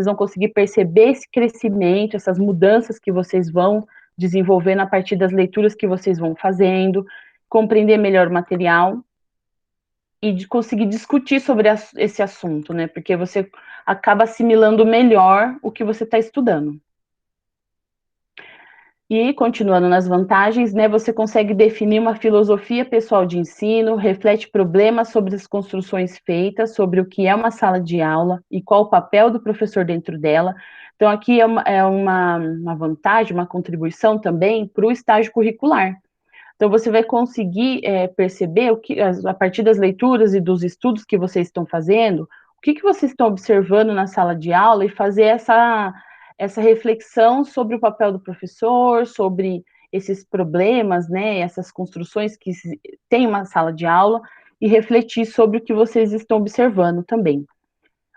vão conseguir perceber esse crescimento, essas mudanças que vocês vão desenvolvendo a partir das leituras que vocês vão fazendo, compreender melhor o material e de conseguir discutir sobre esse assunto, né? Porque você acaba assimilando melhor o que você está estudando. E, continuando nas vantagens, né, você consegue definir uma filosofia pessoal de ensino, reflete problemas sobre as construções feitas, sobre o que é uma sala de aula e qual o papel do professor dentro dela. Então, aqui é uma vantagem, uma contribuição também para o estágio curricular. Então, você vai conseguir perceber a partir das leituras e dos estudos que vocês estão fazendo, o que vocês estão observando na sala de aula e fazer essa reflexão sobre o papel do professor, sobre esses problemas, né, essas construções que tem uma sala de aula, e refletir sobre o que vocês estão observando também.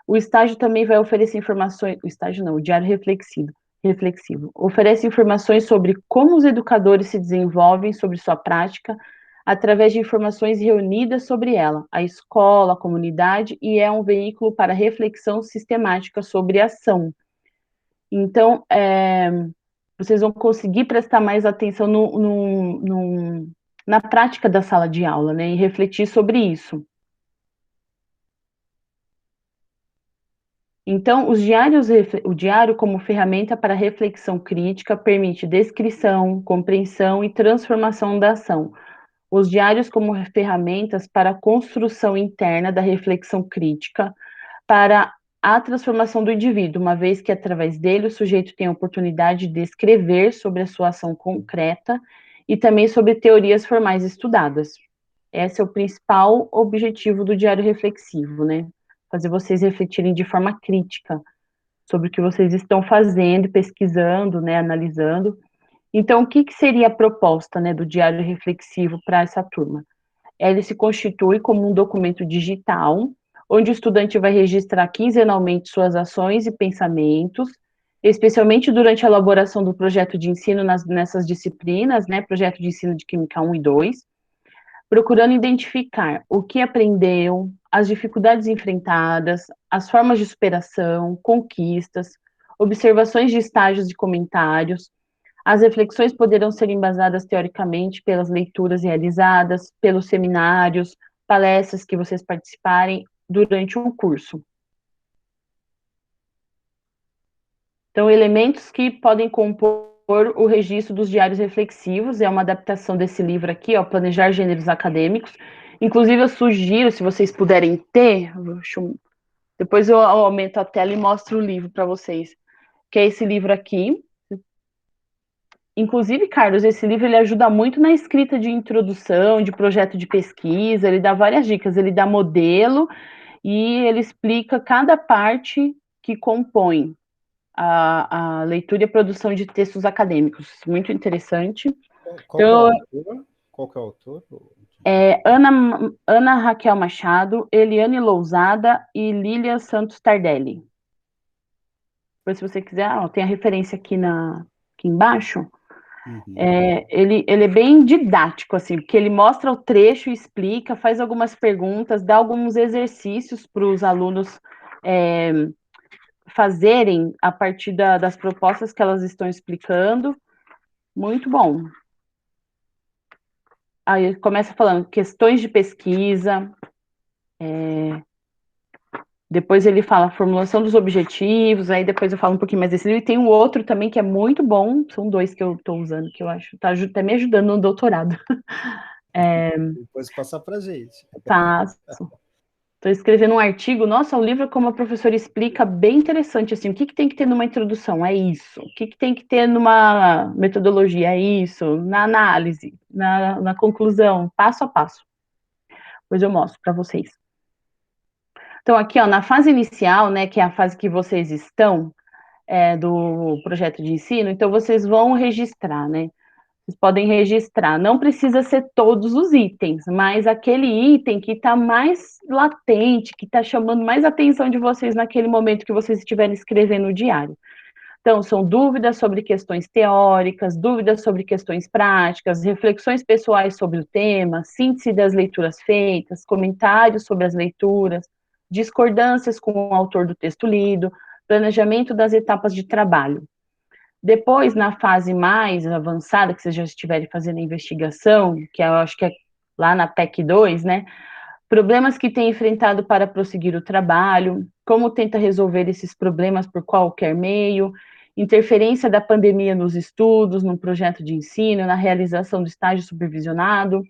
O estágio também vai oferecer informações, o estágio não, o diário reflexivo, oferece informações sobre como os educadores se desenvolvem sobre sua prática, através de informações reunidas sobre ela, a escola, a comunidade, e é um veículo para reflexão sistemática sobre a ação. Então, vocês vão conseguir prestar mais atenção na prática da sala de aula, né, e refletir sobre isso. Então, o diário como ferramenta para reflexão crítica permite descrição, compreensão e transformação da ação. Os diários como ferramentas para a construção interna da reflexão crítica, para a transformação do indivíduo, uma vez que através dele o sujeito tem a oportunidade de escrever sobre a sua ação concreta e também sobre teorias formais estudadas. Esse é o principal objetivo do diário reflexivo, né? Fazer vocês refletirem de forma crítica sobre o que vocês estão fazendo, pesquisando, né, analisando. Então, o que seria a proposta, né, do diário reflexivo para essa turma? Ele se constitui como um documento digital, onde o estudante vai registrar quinzenalmente suas ações e pensamentos, especialmente durante a elaboração do projeto de ensino nessas disciplinas, né, projeto de ensino de Química 1 e 2, procurando identificar o que aprendeu, as dificuldades enfrentadas, as formas de superação, conquistas, observações de estágios e comentários. As reflexões poderão ser embasadas teoricamente pelas leituras realizadas, pelos seminários, palestras que vocês participarem durante um curso. Então, elementos que podem compor o registro dos diários reflexivos, é uma adaptação desse livro aqui, ó, Planejar Gêneros Acadêmicos. Inclusive, eu sugiro, se vocês puderem ter, depois eu aumento a tela e mostro o livro para vocês, que é esse livro aqui. Inclusive, Carlos, esse livro ele ajuda muito na escrita de introdução, de projeto de pesquisa, ele dá várias dicas, ele dá modelo e ele explica cada parte que compõe a leitura e a produção de textos acadêmicos. Muito interessante. Qual que é o autor? Qual que é o autor? Ana Raquel Machado, Eliane Lousada e Lília Santos Tardelli. Depois, se você quiser, tem a referência aqui embaixo. Uhum. Ele é bem didático, assim, porque ele mostra o trecho, explica, faz algumas perguntas, dá alguns exercícios para os alunos fazerem a partir das propostas que elas estão explicando. Muito bom. Aí começa falando questões de pesquisa, depois ele fala formulação dos objetivos, aí depois eu falo um pouquinho mais desse livro, e tem um outro também que é muito bom, são dois que eu estou usando, que eu acho, tá me ajudando no doutorado. Depois passar para a gente. Faço. Estou escrevendo um artigo, nossa, o livro, como a professora explica, bem interessante, assim, o que tem que ter numa introdução, é isso, o que tem que ter numa metodologia, é isso, na análise, na conclusão, passo a passo. Depois eu mostro para vocês. Então, aqui, ó, na fase inicial, né, que é a fase que vocês estão, do projeto de ensino, então vocês vão registrar, né, vocês podem registrar, não precisa ser todos os itens, mas aquele item que está mais latente, que está chamando mais atenção de vocês naquele momento que vocês estiverem escrevendo o diário. Então, são dúvidas sobre questões teóricas, dúvidas sobre questões práticas, reflexões pessoais sobre o tema, síntese das leituras feitas, comentários sobre as leituras, discordâncias com o autor do texto lido, planejamento das etapas de trabalho. Depois, na fase mais avançada, que vocês já estiverem fazendo a investigação, que eu acho que é lá na PEC 2, né? Problemas que tem enfrentado para prosseguir o trabalho, como tenta resolver esses problemas por qualquer meio, interferência da pandemia nos estudos, no projeto de ensino, na realização do estágio supervisionado,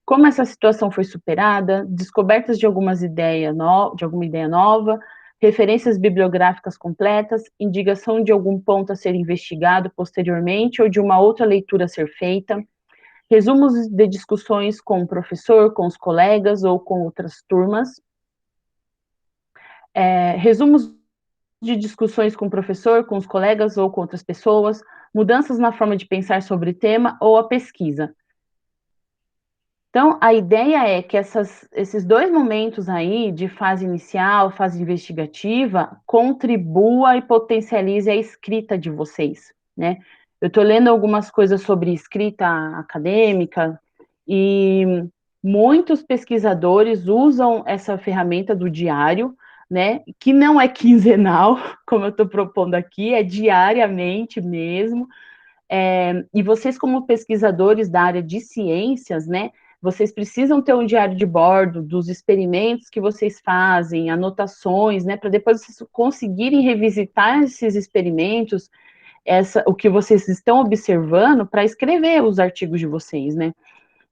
como essa situação foi superada, descobertas de alguma ideia nova, referências bibliográficas completas, indicação de algum ponto a ser investigado posteriormente ou de uma outra leitura a ser feita, resumos de discussões com o professor, com os colegas ou com outras turmas, resumos de discussões com o professor, com os colegas ou com outras pessoas, mudanças na forma de pensar sobre o tema ou a pesquisa. Então, a ideia é que esses 2 momentos aí, de fase inicial, fase investigativa, contribua e potencialize a escrita de vocês, né? Eu estou lendo algumas coisas sobre escrita acadêmica e muitos pesquisadores usam essa ferramenta do diário, né? Que não é quinzenal, como eu estou propondo aqui, é diariamente mesmo. E vocês, como pesquisadores da área de ciências, né? Vocês precisam ter um diário de bordo dos experimentos que vocês fazem, anotações, né? Para depois vocês conseguirem revisitar esses experimentos, o que vocês estão observando, para escrever os artigos de vocês, né?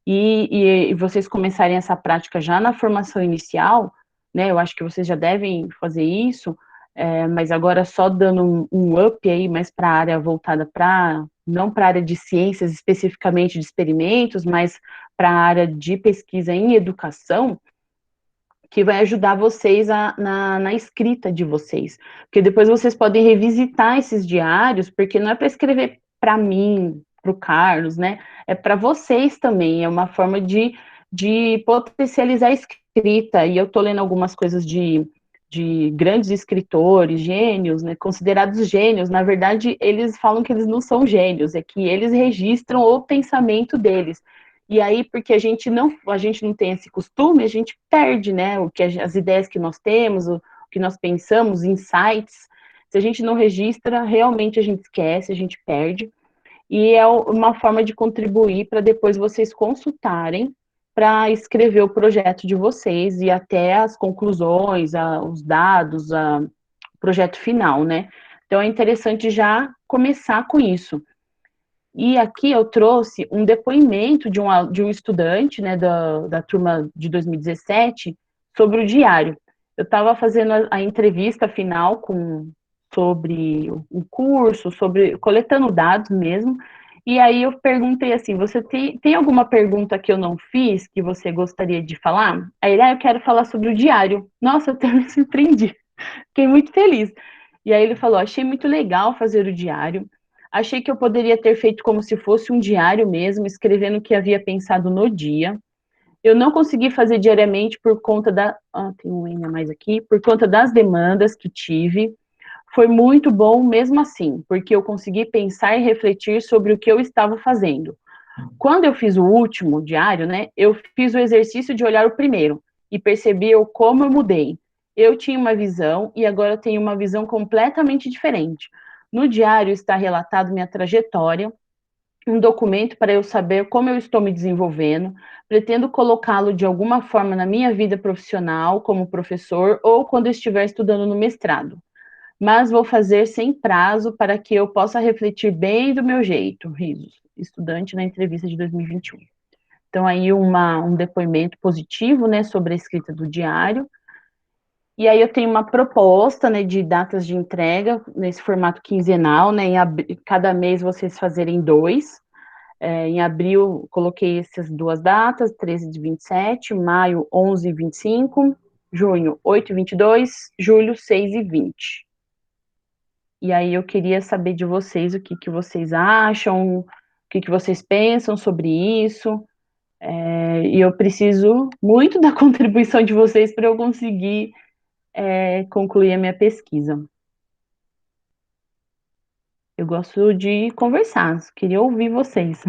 E vocês começarem essa prática já na formação inicial, né? Eu acho que vocês já devem fazer isso, mas agora só dando um up aí, mais para a área voltada não para a área de ciências, especificamente de experimentos, mas para a área de pesquisa em educação, que vai ajudar vocês na escrita de vocês. Porque depois vocês podem revisitar esses diários, porque não é para escrever para mim, para o Carlos, né? É para vocês também, é uma forma de potencializar a escrita. E eu estou lendo algumas coisas de grandes escritores, gênios, né, considerados gênios. Na verdade, eles falam que eles não são gênios, é que eles registram o pensamento deles. E aí, porque a gente não tem esse costume, a gente perde, né, as ideias que nós temos, o que nós pensamos, insights. Se a gente não registra, realmente a gente esquece, a gente perde. E é uma forma de contribuir para depois vocês consultarem para escrever o projeto de vocês e até as conclusões, os dados, o projeto final, né? Então, é interessante já começar com isso. E aqui eu trouxe um depoimento de um estudante, né, da turma de 2017, sobre o diário. Eu estava fazendo a entrevista final sobre o curso, coletando dados mesmo, e aí eu perguntei assim, você tem alguma pergunta que eu não fiz, que você gostaria de falar? Aí ele, eu quero falar sobre o diário. Nossa, eu até me surpreendi, fiquei muito feliz. E aí ele falou, achei muito legal fazer o diário, achei que eu poderia ter feito como se fosse um diário mesmo, escrevendo o que havia pensado no dia. Eu não consegui fazer diariamente por conta tem um N a mais aqui, por conta das demandas que tive. Foi muito bom mesmo assim, porque eu consegui pensar e refletir sobre o que eu estava fazendo. Quando eu fiz o último diário, né, eu fiz o exercício de olhar o primeiro e percebi como eu mudei. Eu tinha uma visão e agora tenho uma visão completamente diferente. No diário está relatado minha trajetória, um documento para eu saber como eu estou me desenvolvendo, pretendo colocá-lo de alguma forma na minha vida profissional, como professor, ou quando eu estiver estudando no mestrado. Mas vou fazer sem prazo para que eu possa refletir bem do meu jeito, risos, estudante na entrevista de 2021. Então, aí um depoimento positivo, né, sobre a escrita do diário. E aí eu tenho uma proposta, né, de datas de entrega, nesse formato quinzenal, né, cada mês vocês fazerem 2. Em abril, coloquei essas 2 datas, 13 de 27, maio, 11 e 25, junho, 8 e 22, julho, 6 e 20. E aí eu queria saber de vocês o que vocês acham, o que vocês pensam sobre isso. E eu preciso muito da contribuição de vocês para eu conseguir concluir a minha pesquisa. Eu gosto de conversar, queria ouvir vocês.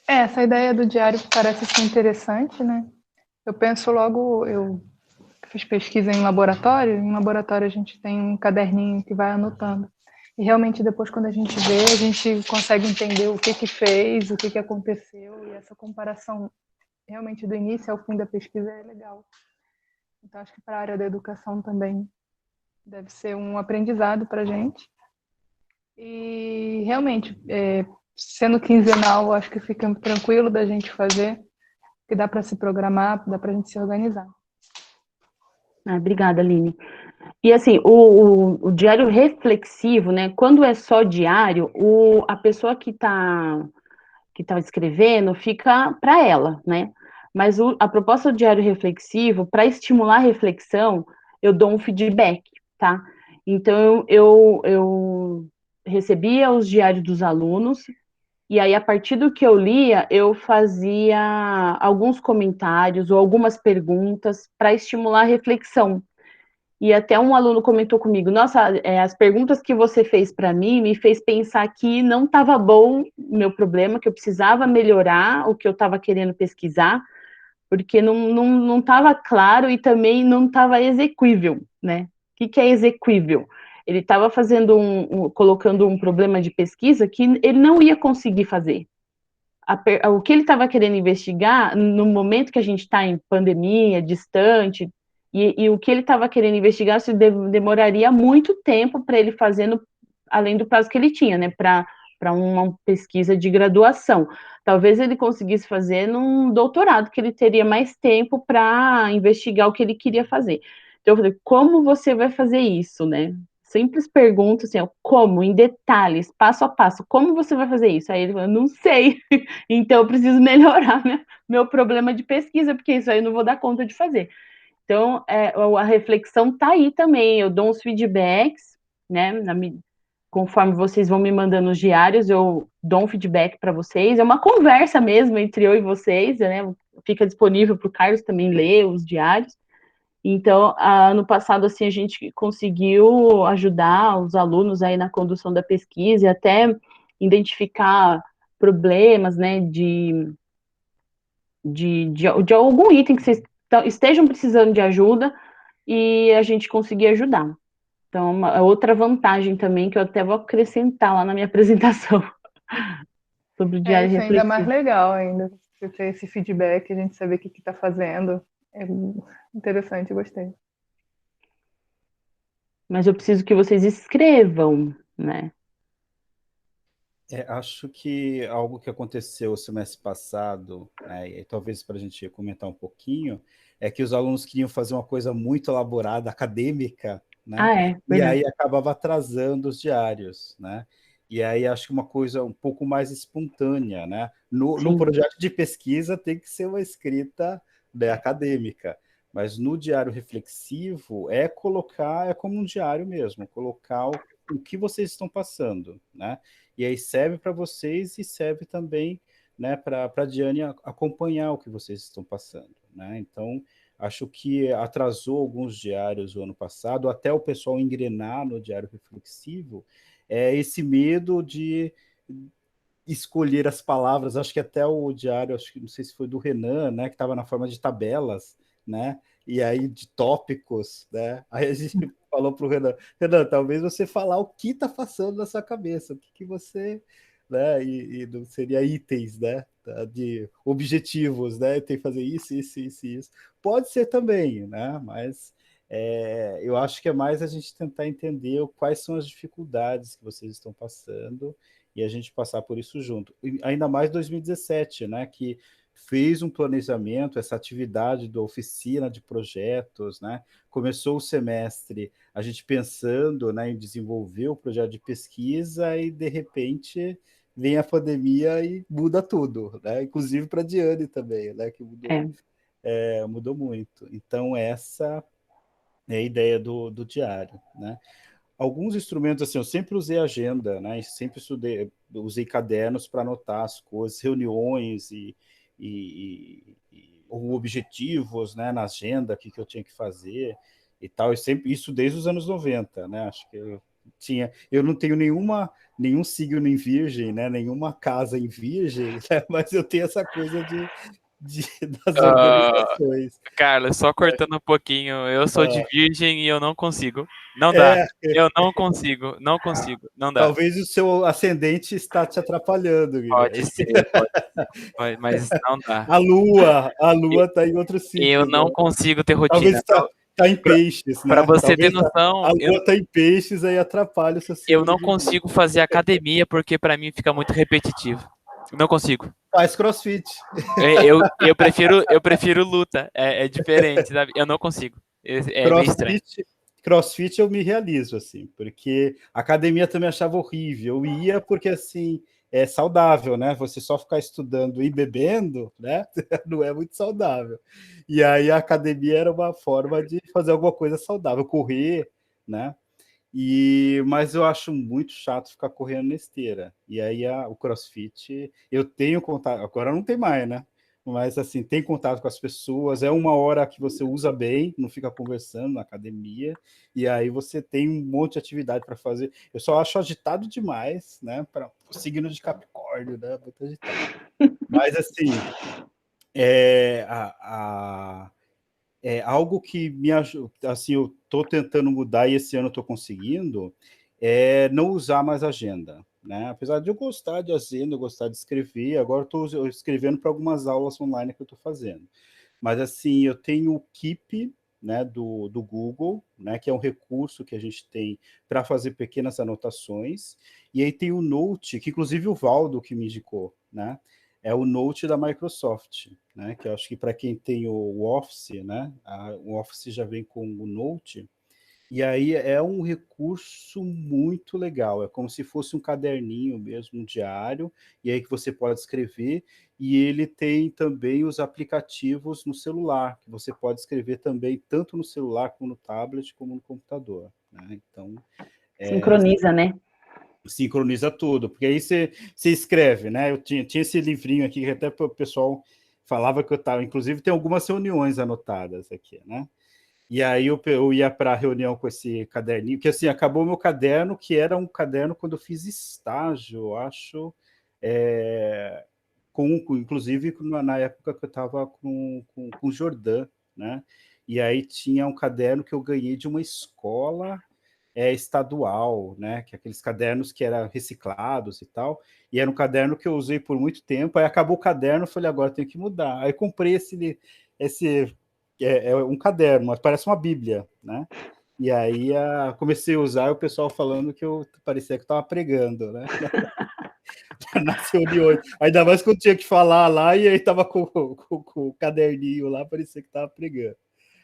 Essa ideia do diário parece ser interessante, né? Eu penso logo, eu fiz pesquisa em laboratório a gente tem um caderninho que vai anotando. E realmente depois quando a gente vê, a gente consegue entender o que fez, o que aconteceu, e essa comparação realmente do início ao fim da pesquisa é legal. Então acho que para a área da educação também deve ser um aprendizado para a gente. E realmente, sendo quinzenal, acho que fica tranquilo da gente fazer, que dá para se programar, dá para a gente se organizar. Obrigada, Aline. E assim, o diário reflexivo, né? Quando é só diário, a pessoa que tá escrevendo fica para ela, né? Mas a proposta do diário reflexivo, para estimular a reflexão, eu dou um feedback, tá? Então, eu recebia os diários dos alunos, e aí, a partir do que eu lia, eu fazia alguns comentários ou algumas perguntas para estimular a reflexão. E até um aluno comentou comigo: nossa, as perguntas que você fez para mim me fez pensar que não estava bom o meu problema, que eu precisava melhorar o que eu estava querendo pesquisar, porque não estava claro e também não estava exequível, né? O que é exequível? Ele estava fazendo colocando um problema de pesquisa que ele não ia conseguir fazer. O que ele estava querendo investigar, no momento que a gente está em pandemia, distante, e o que ele estava querendo investigar se demoraria muito tempo para ele fazer, além do prazo que ele tinha, né? Para uma pesquisa de graduação. Talvez ele conseguisse fazer num doutorado, que ele teria mais tempo para investigar o que ele queria fazer. Então, eu falei, como você vai fazer isso, né? Simples pergunta, assim, como, em detalhes, passo a passo, como você vai fazer isso? Aí ele falou, não sei, então eu preciso melhorar meu problema de pesquisa, porque isso aí eu não vou dar conta de fazer. Então, a reflexão está aí também, eu dou uns feedbacks, né, conforme vocês vão me mandando os diários, eu dou um feedback para vocês, é uma conversa mesmo entre eu e vocês, né, fica disponível para o Carlos também ler os diários. Então, ano passado, assim, a gente conseguiu ajudar os alunos aí na condução da pesquisa e até identificar problemas, né, de algum item que vocês estejam precisando de ajuda e a gente conseguir ajudar. Então, outra vantagem também que eu até vou acrescentar lá na minha apresentação sobre o diário Isso é ainda mais reflexivo. legal ainda. Você ter esse feedback, a gente saber o que está fazendo. É interessante, gostei. Mas eu preciso que vocês escrevam, né? Acho que algo que aconteceu o semestre passado, né, e talvez para a gente comentar um pouquinho, é que os alunos queriam fazer uma coisa muito elaborada, acadêmica, né, Ah, é, e verdade. aí acabava atrasando os diários, né, e aí acho que uma coisa um pouco mais espontânea, né, no Sim, projeto de pesquisa tem que ser uma escrita, né, acadêmica, mas no diário reflexivo é como um diário mesmo, colocar o que vocês estão passando, né, e aí serve para vocês e serve também, né, para a Diane acompanhar o que vocês estão passando, né? Então, acho que atrasou alguns diários o ano passado, até o pessoal engrenar no diário reflexivo, esse medo de escolher as palavras, acho que até o diário, acho que não sei se foi do Renan, né, que estava na forma de tabelas, né, e aí de tópicos, né, aí a gente falou para o Renan, talvez você falar o que está passando na sua cabeça, o que você, né, e não seria itens, né, de objetivos, né, tem que fazer isso, isso, isso, isso, pode ser também, né, mas eu acho que é mais a gente tentar entender quais são as dificuldades que vocês estão passando, e a gente passar por isso junto. E ainda mais 2017, né, que fez um planejamento, essa atividade da oficina de projetos, né, começou o semestre a gente pensando, né, em desenvolver o projeto de pesquisa e, de repente, vem a pandemia e muda tudo, né, inclusive para a Diane também, né, que é. mudou muito. Então, essa é a ideia do diário, né? Alguns instrumentos, assim, eu sempre usei agenda, né? Sempre usei cadernos para anotar as coisas, reuniões ou objetivos, né? Na agenda, o que eu tinha que fazer e tal. Isso desde os anos 90, né? Acho que eu não tenho nenhum signo em virgem, né? Nenhuma casa em virgem, né? Mas eu tenho essa coisa das organizações. Carlos, só cortando um pouquinho, eu sou de Ah, virgem e eu não consigo. Não dá. é, Eu não consigo, não consigo, não dá. talvez o seu ascendente está te atrapalhando, Pode Guilherme. ser, mas não dá. A lua está em outro Eu signo, não né? consigo ter Talvez rotina. está em peixes, Para né? você ter Talvez a noção, lua está em peixes, aí atrapalha o seu eu signo não de vida. consigo fazer academia porque para mim fica muito repetitivo. Não consigo. Faz crossfit. Eu prefiro luta. É diferente, sabe? Eu não consigo. É meio estranho. Crossfit eu me realizo, assim, porque a academia também achava horrível. Eu ia porque, assim, é saudável, né? Você só ficar estudando e bebendo, né? Não é muito saudável. E aí a academia era uma forma de fazer alguma coisa saudável, correr, né? Mas eu acho muito chato ficar correndo na esteira. E aí o CrossFit, eu tenho contato, agora não tem mais, né? Mas assim, tem contato com as pessoas, é uma hora que você usa bem, não fica conversando na academia, e aí você tem um monte de atividade para fazer. Eu só acho agitado demais, né? Para o signo de Capricórnio, né? Muito agitado. Mas assim, é, algo que me ajuda, assim, eu estou tentando mudar e esse ano estou conseguindo, é não usar mais agenda, né? Apesar de eu gostar de agenda, eu gostar de escrever, agora estou escrevendo para algumas aulas online que eu estou fazendo. Mas assim, eu tenho o Keep, né, do Google, né, que é um recurso que a gente tem para fazer pequenas anotações, e aí tem o Note, que inclusive o Valdo que me indicou, né? É o Note da Microsoft, né? Que eu acho que para quem tem o Office, né? O Office já vem com o Note, e aí é um recurso muito legal, é como se fosse um caderninho mesmo, um diário, e aí que você pode escrever, e ele tem também os aplicativos no celular, que você pode escrever também tanto no celular como no tablet, como no computador, né? Então, Sincroniza, né? sincroniza tudo, porque aí você escreve, né? Eu tinha esse livrinho aqui que até o pessoal falava que eu estava, inclusive tem algumas reuniões anotadas aqui, né? E aí eu ia para a reunião com esse caderninho, que assim, acabou meu caderno, que era um caderno quando eu fiz estágio, eu acho, é, inclusive na época que eu estava com o Jordan, né? E aí tinha um caderno que eu ganhei de uma escola estadual, né? Que é aqueles cadernos que eram reciclados e tal, e era um caderno que eu usei por muito tempo, aí acabou o caderno, eu falei, agora eu tenho que mudar. Aí comprei esse é um caderno, mas parece uma bíblia, né? E aí comecei a usar e o pessoal falando que eu parecia que estava pregando, né? Nas reuniões. Ainda mais quando tinha que falar lá e aí estava com o caderninho lá, parecia que estava pregando.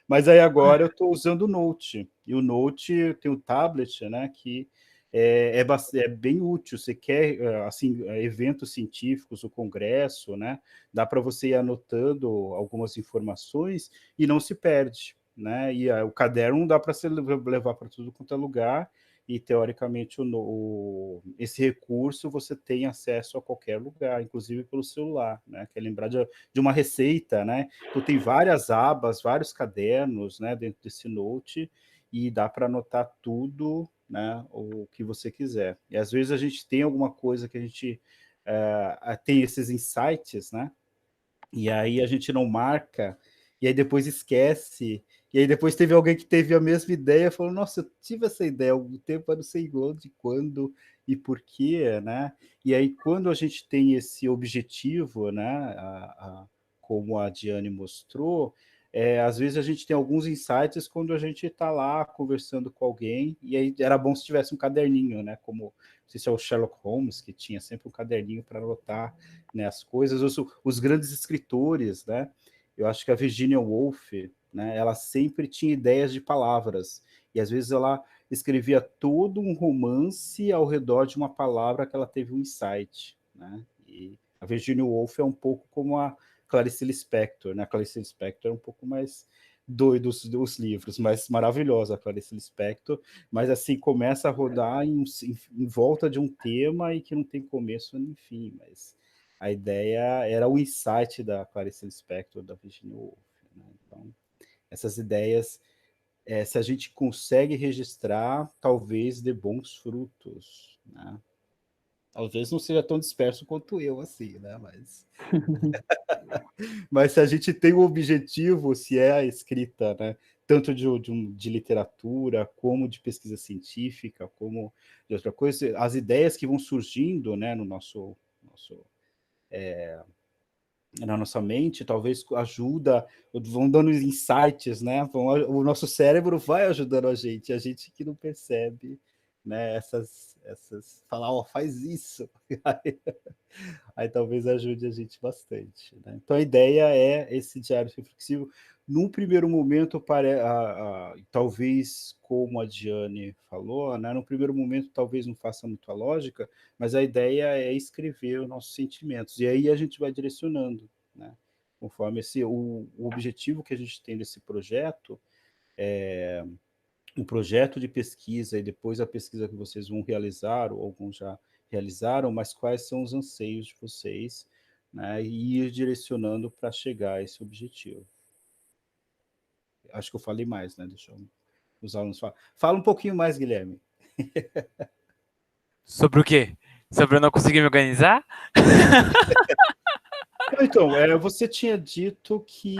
Mas aí agora eu estou usando o Note. E o Note tem o tablet, né? Que é bem útil. Você quer assim, eventos científicos, o congresso, né? Dá para você ir anotando algumas informações e não se perde, né? E o caderno dá para você levar para tudo quanto é lugar. E teoricamente esse recurso você tem acesso a qualquer lugar, inclusive pelo celular, né? Quer lembrar de uma receita, né? Então tem várias abas, vários cadernos, né, dentro desse Note, e dá para anotar tudo, né, o que você quiser. E às vezes a gente tem alguma coisa que a gente tem esses insights, né? E aí a gente não marca, e aí depois esquece, e aí depois teve alguém que teve a mesma ideia, falou, nossa, eu tive essa ideia há algum tempo, eu não sei onde, quando e por quê, né? E aí quando a gente tem esse objetivo, né, como a Diane mostrou, às vezes a gente tem alguns insights quando a gente está lá conversando com alguém, e aí era bom se tivesse um caderninho, né, como, não sei se é o Sherlock Holmes, que tinha sempre um caderninho para anotar, né, as coisas, os grandes escritores, né? Eu acho que a Virginia Woolf, né, ela sempre tinha ideias de palavras, e às vezes ela escrevia todo um romance ao redor de uma palavra que ela teve um insight, né? E a Virginia Woolf é um pouco como a Clarice Lispector, né? A Clarice Lispector é um pouco mais doido os livros, mas maravilhosa a Clarice Lispector, mas assim, começa a rodar em volta de um tema e que não tem começo nem fim, mas a ideia era o insight da Clarice Lispector, da Virginia Woolf, né? Então, essas ideias, se a gente consegue registrar, talvez dê bons frutos, né? Talvez não seja tão disperso quanto eu, assim, né? Mas se a gente tem um objetivo, se é a escrita, né? Tanto de literatura, como de pesquisa científica, como de outra coisa, as ideias que vão surgindo, né, no na nossa mente, talvez ajuda, vão dando insights, né? O nosso cérebro vai ajudando a gente que não percebe, né? falar, ó, faz isso. Aí talvez ajude a gente bastante, né? Então a ideia é esse diário reflexivo. Num primeiro momento, talvez, como a Diane falou, né, no primeiro momento talvez não faça muito a lógica, mas a ideia é escrever os nossos sentimentos, e aí a gente vai direcionando, né? Conforme o objetivo que a gente tem desse projeto, um projeto de pesquisa, e depois a pesquisa que vocês vão realizar, ou alguns já realizaram, mas quais são os anseios de vocês, né, e ir direcionando para chegar a esse objetivo. Acho que eu falei mais, né? Deixa os alunos falar. Fala um pouquinho mais, Guilherme. Sobre o quê? Sobre eu não conseguir me organizar? Então, você tinha dito que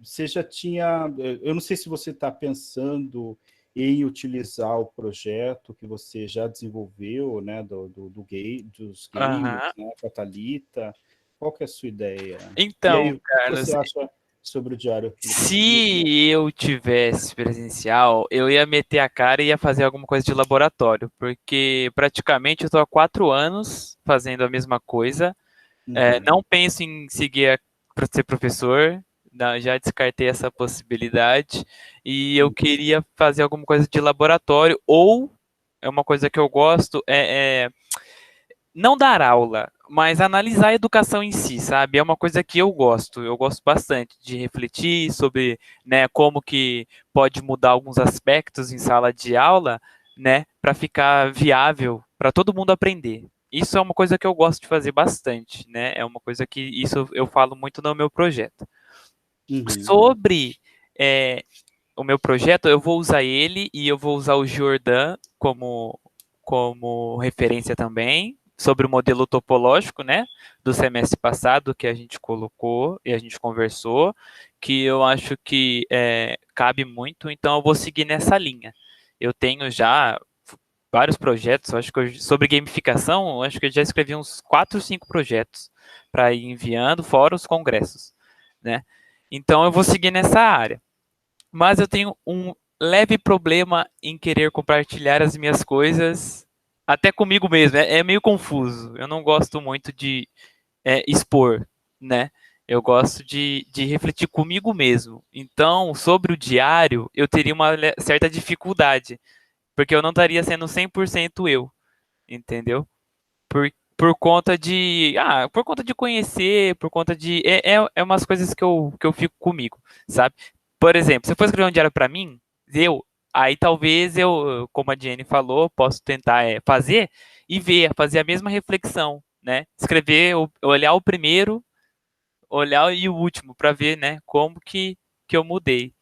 você já tinha... Eu não sei se você está pensando em utilizar o projeto que você já desenvolveu, né, dos games, né, com a Thalita. Qual que é a sua ideia? Então, e aí, Carlos, o que você acha sobre o diário? se eu tivesse presencial, eu ia meter a cara e ia fazer alguma coisa de laboratório, porque praticamente eu estou há 4 anos fazendo a mesma coisa. Não penso em seguir para ser professor, já descartei essa possibilidade, e eu queria fazer alguma coisa de laboratório, ou é uma coisa que eu gosto, não dar aula, mas analisar a educação em si, sabe? É uma coisa que eu gosto bastante de refletir sobre, né, como que pode mudar alguns aspectos em sala de aula, né, para ficar viável para todo mundo aprender. Isso é uma coisa que eu gosto de fazer bastante, né? É uma coisa que isso eu falo muito no meu projeto. Sobre o meu projeto, eu vou usar ele e eu vou usar o Jordan como referência também, sobre o modelo topológico, né, do semestre passado, que a gente colocou e a gente conversou, que eu acho que cabe muito, então eu vou seguir nessa linha. Eu tenho já vários projetos, acho que sobre gamificação, acho que eu já escrevi uns 4 ou 5 projetos para ir enviando, fora os congressos, né? Então eu vou seguir nessa área. Mas eu tenho um leve problema em querer compartilhar as minhas coisas, até comigo mesmo. É meio confuso. Eu não gosto muito de expor, né? Eu gosto de refletir comigo mesmo. Então, sobre o diário, eu teria uma certa dificuldade, porque eu não estaria sendo 100% eu, entendeu? Por conta de conhecer, por conta de umas coisas que eu fico comigo, sabe? Por exemplo, se eu for escrever um diário para mim, aí talvez eu, como a Jenny falou, posso tentar fazer e fazer a mesma reflexão, né? Escrever, olhar o primeiro, olhar e o último para ver, né, como que eu mudei.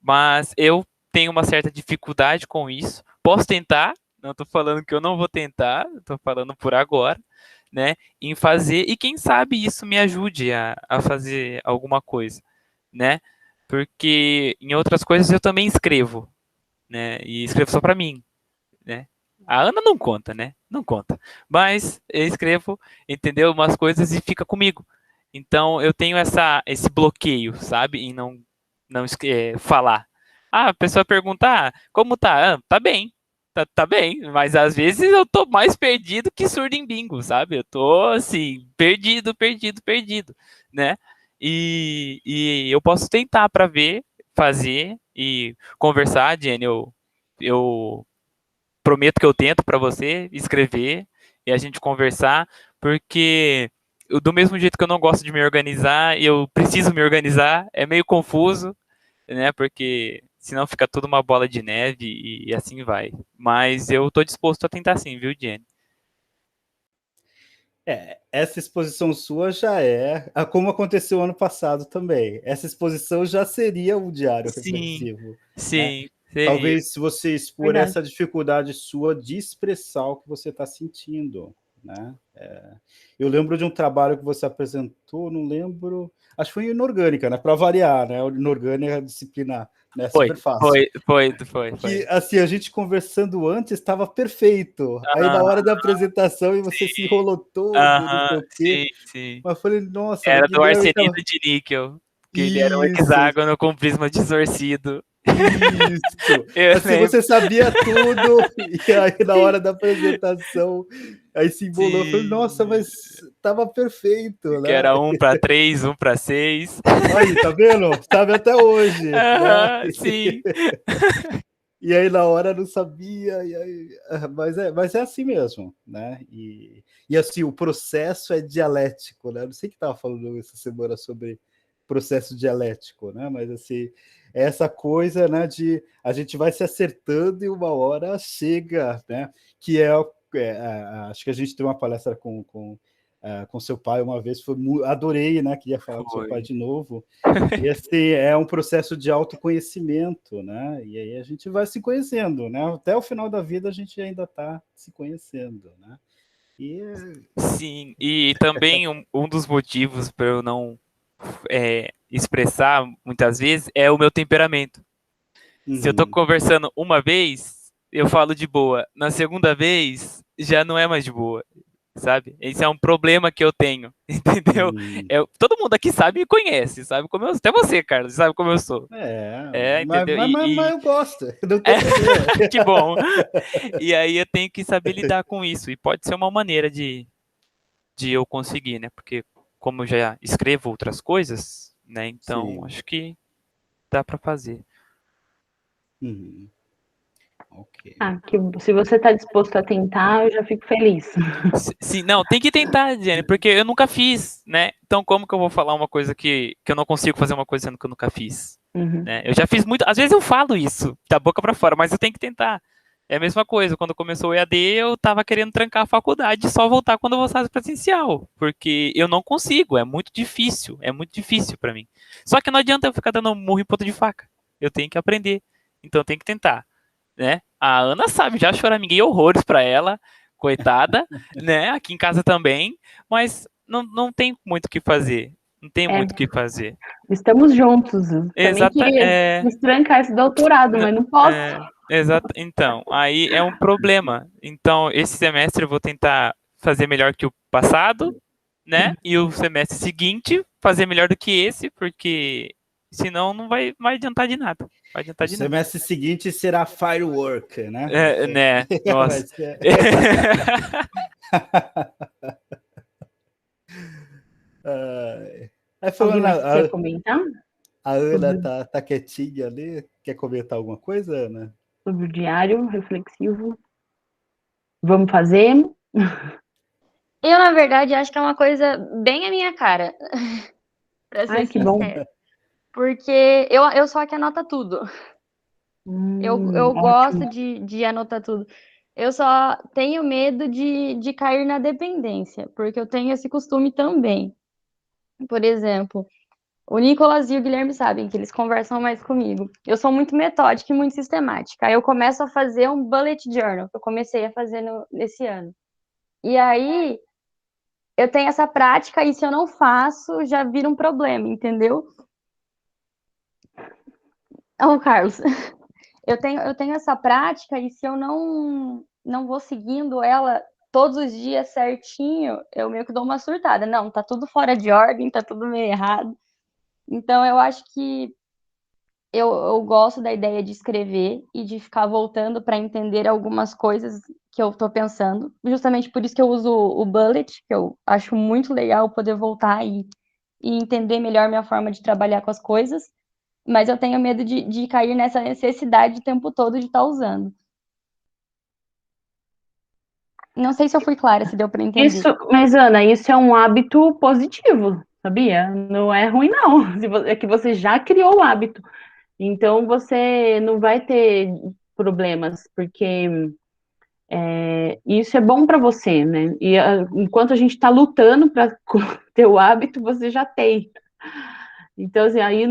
Mas eu tenho uma certa dificuldade com isso. Posso tentar, não estou falando que eu não vou tentar, estou falando por agora, né, em fazer, e quem sabe isso me ajude a fazer alguma coisa, né? Porque em outras coisas eu também escrevo, né? E escrevo só para mim, né? A Ana não conta, né? Não conta. Mas eu escrevo, entendeu? Umas coisas e fica comigo. Então eu tenho esse bloqueio, sabe? Em não falar. A pessoa pergunta, como tá? Tá bem. Tá bem, mas às vezes eu tô mais perdido que surdo em bingo, sabe? Eu tô assim, perdido, né? E eu posso tentar para ver, fazer e conversar, Jenny. Eu prometo que eu tento para você escrever e a gente conversar, porque do mesmo jeito que eu não gosto de me organizar, eu preciso me organizar, é meio confuso, né? Porque senão fica tudo uma bola de neve e assim vai. Mas eu tô disposto a tentar sim, viu, Jenny? Essa exposição sua já como aconteceu ano passado também. Essa exposição já seria um diário reflexivo. Sim, né? Talvez se você expor Verdade. essa dificuldade sua de expressar o que você está sentindo. Né? Eu lembro de um trabalho que você apresentou, não lembro, acho que foi inorgânica, né? Para variar, né? Inorgânica disciplinar, né? Super fácil. Foi. Que, assim, a gente conversando antes estava perfeito. Aí na hora da apresentação você se enrolou todo, não sei o quê. Sim. Mas eu falei, nossa, Era do arsenito tava... de níquel, que ele era um hexágono com prisma distorcido. Isso! Eu Assim, lembro. você sabia tudo, e aí na hora da apresentação, aí se embolou. Eu falei, nossa, Sim. mas tava perfeito, Que né? era 1-3, 1-6. Aí, tá vendo? Sabe até hoje, né? Sim. E aí na hora não sabia, e aí, mas é assim mesmo, né? E assim, o processo é dialético, né? Não sei o que estava falando essa semana sobre processo dialético, né? Mas assim, é essa coisa, né, de a gente vai se acertando e uma hora chega, né? Que acho que a gente tem uma palestra com seu pai uma vez, adorei, né? Queria falar com seu pai Foi. de novo. E assim, é um processo de autoconhecimento, né? E aí a gente vai se conhecendo, né? Até o final da vida a gente ainda está se conhecendo, né? E Sim, e também um dos motivos para eu não expressar muitas vezes é o meu temperamento. Se eu tô uhum, conversando uma vez, eu falo de boa. Na segunda vez, já não é mais de boa, sabe? Esse é um problema que eu tenho, entendeu? uhum. Todo mundo aqui sabe e me conhece, sabe como eu sou. Até você, Carlos, sabe como eu sou. Mas, Entendeu? mas, mas, mas eu gosto, não tem problema. Que bom. E aí eu tenho que saber lidar com isso. E pode ser uma maneira de eu conseguir, né? Porque como eu já escrevo outras coisas, né? Então Sim. acho que dá para fazer. Uhum. Ok. Se você está disposto a tentar, eu já fico feliz. Sim, não, tem que tentar, Jenny, porque eu nunca fiz, né? Então como que eu vou falar uma coisa que eu não consigo fazer uma coisa sendo que eu nunca fiz? Uhum. Né? Eu já fiz muito, às vezes eu falo isso da boca para fora, mas eu tenho que tentar. É a mesma coisa, quando começou o EAD, eu tava querendo trancar a faculdade e só voltar quando eu voltasse presencial, porque eu não consigo, é muito difícil para mim. Só que não adianta eu ficar dando murro em ponta de faca. Eu tenho que aprender, então eu tenho que tentar, né? A Ana sabe, já choraminguei horrores para ela, coitada, né? Aqui em casa também, mas não tem muito o que fazer. Não tem É, muito o que fazer. estamos juntos. Eu também Exata, queria destrancar esse doutorado, mas não posso. exato. Então, aí é um problema. Então, esse semestre eu vou tentar fazer melhor que o passado, né? E o semestre seguinte fazer melhor do que esse, porque senão não vai adiantar de nada. Vai O adiantar de nada. semestre seguinte será firework, né? Né? Vai Nossa. ser... Aí Alguém falando, mais quer comentar a Ana sobre, tá quietinha ali. Quer comentar alguma coisa, Ana? sobre o diário reflexivo? Vamos fazer? Eu, na verdade, acho que é uma coisa bem a minha cara, pra ser Ai, que bom. sincera. Porque eu só que anoto tudo. Eu gosto Ótimo. de anotar tudo. Eu só tenho medo de cair na dependência, porque eu tenho esse costume também. Por exemplo, o Nicolas e o Guilherme sabem que eles conversam mais comigo. Eu sou muito metódica e muito sistemática. Aí eu começo a fazer um bullet journal, que eu comecei a fazer nesse ano. E aí eu tenho essa prática e se eu não faço, já vira um problema, entendeu? Então, Carlos, eu tenho essa prática e se eu não vou seguindo ela todos os dias certinho, eu meio que dou uma surtada. Não, tá tudo fora de ordem, tá tudo meio errado. Então, eu acho que eu gosto da ideia de escrever e de ficar voltando para entender algumas coisas que eu estou pensando. Justamente por isso que eu uso o bullet, que eu acho muito legal poder voltar e entender melhor minha forma de trabalhar com as coisas. Mas eu tenho medo de cair nessa necessidade o tempo todo de estar usando. Não sei se eu fui clara, se deu para entender. Mas Ana, isso é um hábito positivo, sabia? Não é ruim, não. É que você já criou o hábito. Então você não vai ter problemas, porque isso é bom para você, né? E enquanto a gente está lutando para ter o hábito, você já tem. Então, assim, aí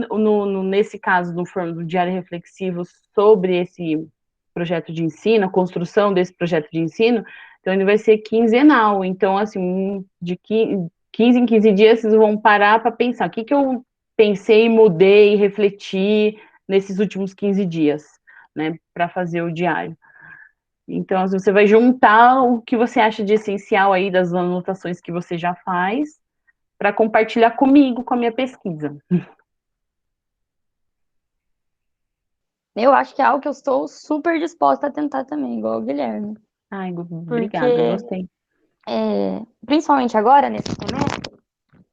nesse caso, no forma do diário reflexivo sobre esse projeto de ensino, a construção desse projeto de ensino, então ele vai ser quinzenal. Então, assim, de 15 em 15 dias, vocês vão parar para pensar o que eu pensei, mudei, refleti nesses últimos 15 dias, né, para fazer o diário. Então, assim, você vai juntar o que você acha de essencial aí das anotações que você já faz para compartilhar comigo com a minha pesquisa. Eu acho que é algo que eu estou super disposta a tentar também, igual o Guilherme. Ai, Porque, obrigada, gostei. principalmente agora, nesse semestre,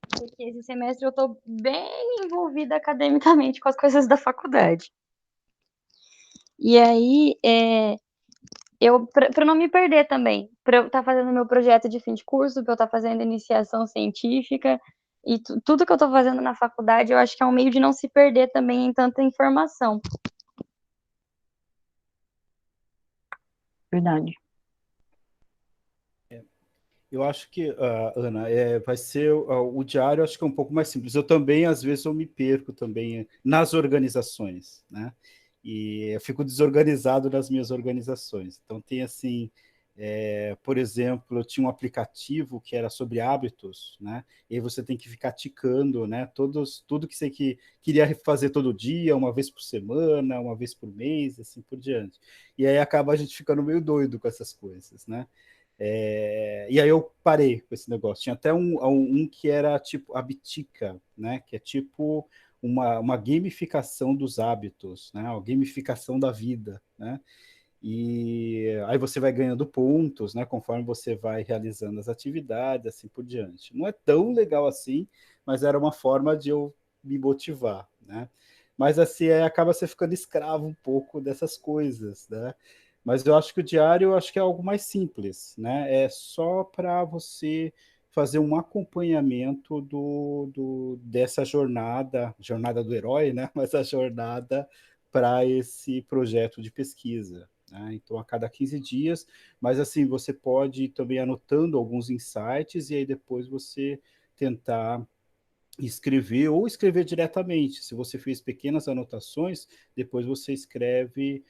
porque esse semestre eu estou bem envolvida academicamente com as coisas da faculdade. E aí, para não me perder também, para eu estar fazendo meu projeto de fim de curso, para eu estar fazendo iniciação científica, e tudo que eu estou fazendo na faculdade, eu acho que é um meio de não se perder também em tanta informação. Verdade. Eu acho que, Ana, vai ser o diário, acho que é um pouco mais simples. Eu também, às vezes, eu me perco também nas organizações, né? E eu fico desorganizado nas minhas organizações. Então, tem assim, por exemplo, eu tinha um aplicativo que era sobre hábitos, né? E aí você tem que ficar ticando, né? Tudo que você queria fazer todo dia, uma vez por semana, uma vez por mês, assim por diante. E aí acaba a gente ficando meio doido com essas coisas, né? E aí eu parei com esse negócio. Tinha até um que era tipo a Bitica, né? Que é tipo uma gamificação dos hábitos, né? Uma gamificação da vida, né? E aí você vai ganhando pontos, né? Conforme você vai realizando as atividades, assim por diante. Não é tão legal assim, mas era uma forma de eu me motivar, né? Mas assim, acaba você ficando escravo um pouco dessas coisas, né? Mas eu acho que o diário, eu acho que é algo mais simples, né? É só para você fazer um acompanhamento dessa jornada do herói, né? Mas a jornada para esse projeto de pesquisa, né? Então, a cada 15 dias, mas assim, você pode ir também anotando alguns insights e aí depois você tentar escrever ou escrever diretamente. Se você fez pequenas anotações, depois você escreve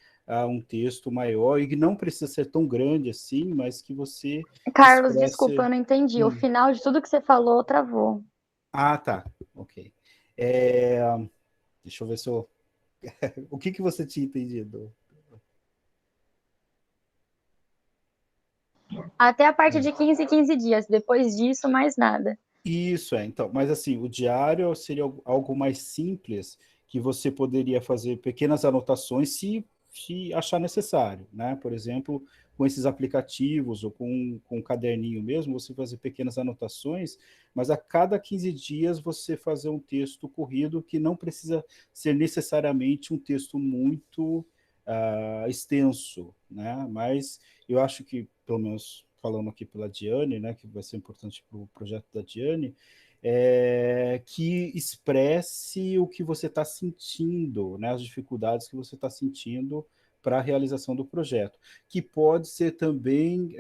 um texto maior e que não precisa ser tão grande assim, mas que você Carlos, desculpa, expresse. eu não entendi. O final de tudo que você falou travou. Ah, tá. Ok. É, Deixa eu ver se eu. O que você tinha entendido? Até a parte de 15 em 15 dias. Depois disso, mais nada. Isso então, mas assim, o diário seria algo mais simples que você poderia fazer pequenas anotações se achar necessário, né? Por exemplo, com esses aplicativos ou com um caderninho mesmo, você fazer pequenas anotações, mas a cada 15 dias você fazer um texto corrido que não precisa ser necessariamente um texto muito extenso, né? Mas eu acho que, pelo menos falando aqui pela Diane, né, que vai ser importante para o projeto da Diane, que expresse o que você está sentindo, né, as dificuldades que você está sentindo para a realização do projeto, que pode ser também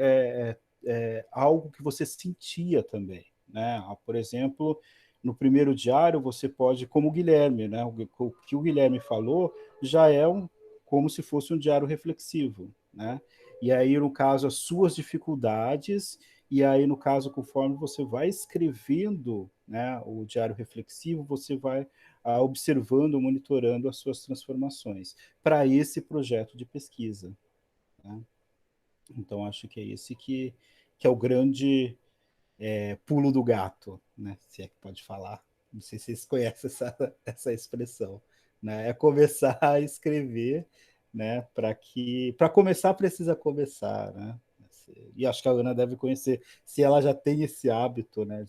algo que você sentia também, né? Por exemplo, no primeiro diário você pode, como o Guilherme, né, o que o Guilherme falou já é como se fosse um diário reflexivo, né? E aí, no caso, as suas dificuldades, e aí, no caso, conforme você vai escrevendo, né, o diário reflexivo, você vai observando, monitorando as suas transformações para esse projeto de pesquisa, né? Então, acho que é esse que é o grande pulo do gato, né? Se é que pode falar. Não sei se vocês conhecem essa expressão, né? É começar a escrever, né? Para começar precisa começar, né? E acho que a Ana deve conhecer, se ela já tem esse hábito, né?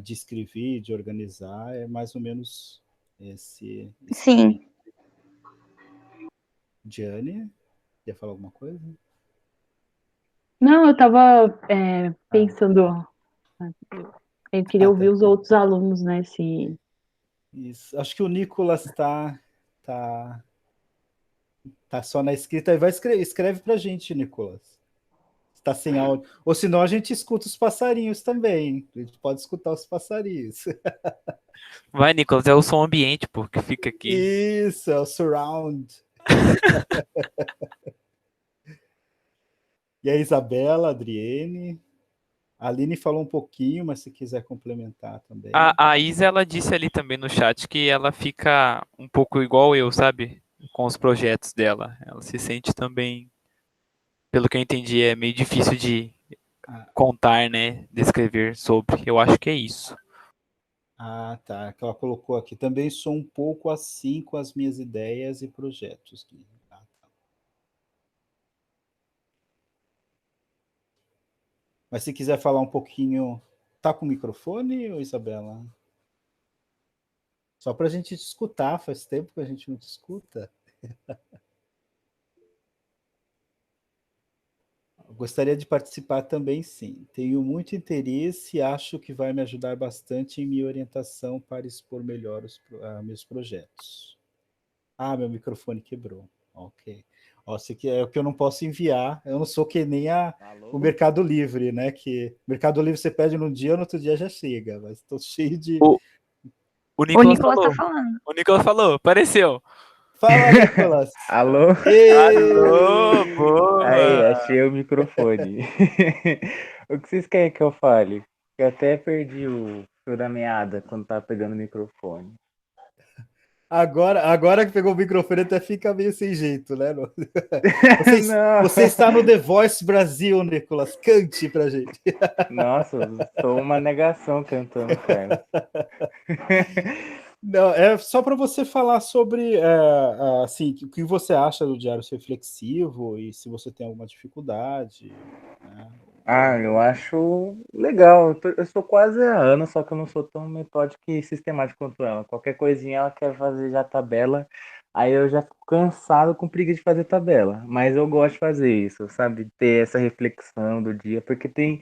De escrever, de organizar, é mais ou menos esse Sim. caminho. Diane, quer falar alguma coisa? Não, eu estava pensando, eu queria ouvir os outros alunos, né? Isso. Acho que o Nicolas tá, tá só na escrita. Vai escreve para a gente, Nicolas. Está sem áudio. Ou senão a gente escuta os passarinhos também. A gente pode escutar os passarinhos. Vai, Nicolas, é o som ambiente, pô, que fica aqui. Isso, é o surround. E a Isabela, a Adriene. A Aline falou um pouquinho, mas se quiser complementar também. A Isa, ela disse ali também no chat que ela fica um pouco igual eu, sabe? Com os projetos dela. Ela se sente também, pelo que eu entendi, é meio difícil de contar, né? Descrever sobre. Eu acho que é isso. Ah, tá. Que ela colocou aqui. Também sou um pouco assim com as minhas ideias e projetos. Ah, tá. Mas se quiser falar um pouquinho, tá com o microfone, ô Isabela? Só para a gente te escutar, faz tempo que a gente não te escuta. Gostaria de participar também, sim. Tenho muito interesse e acho que vai me ajudar bastante em minha orientação para expor melhor meus projetos. Ah, meu microfone quebrou. Ok. Ó, isso aqui é o que eu não posso enviar. Eu não sou que nem o Alô? Mercado Livre, né? Que Mercado Livre você pede num dia, no outro dia já chega. Mas estou cheio de. O, o O Nicolas Nicolas tá falou. falando. O Nicolas falou, apareceu. Fala, Nicolas! Alô? Alô, Aí, boa. achei o microfone. O que vocês querem que eu fale? Eu até perdi o fio da meada quando tava pegando o microfone. Agora que pegou o microfone até fica meio sem jeito, né? Você, Não! você está no The Voice Brasil, Nicolas. Cante pra gente. Nossa, eu sou uma negação cantando, Carlos. Não, é só para você falar sobre assim, o que você acha do diário ser reflexivo e se você tem alguma dificuldade, né? Ah, eu acho legal. Eu sou quase a Ana, só que eu não sou tão metódico e sistemático quanto ela. Qualquer coisinha ela quer fazer já tabela, aí eu já fico cansado com preguiça de fazer tabela. Mas eu gosto de fazer isso, sabe? Ter essa reflexão do dia, porque tem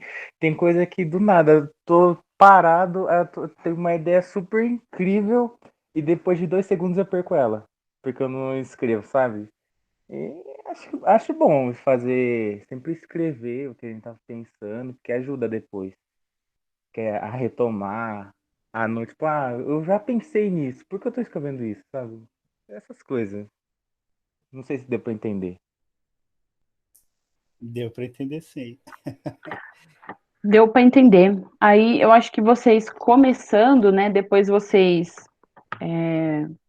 coisa que do nada eu tô parado, tenho uma ideia super incrível e depois de 2 segundos eu perco ela, porque eu não escrevo, sabe? E acho bom fazer, sempre escrever o que a gente tá pensando, porque ajuda depois, que é a retomar a noite. Tipo, eu já pensei nisso, por que eu tô escrevendo isso, sabe? Essas coisas. Não sei se deu pra entender. Deu para entender, sim. Deu para entender. Aí eu acho que vocês começando, né? Depois vocês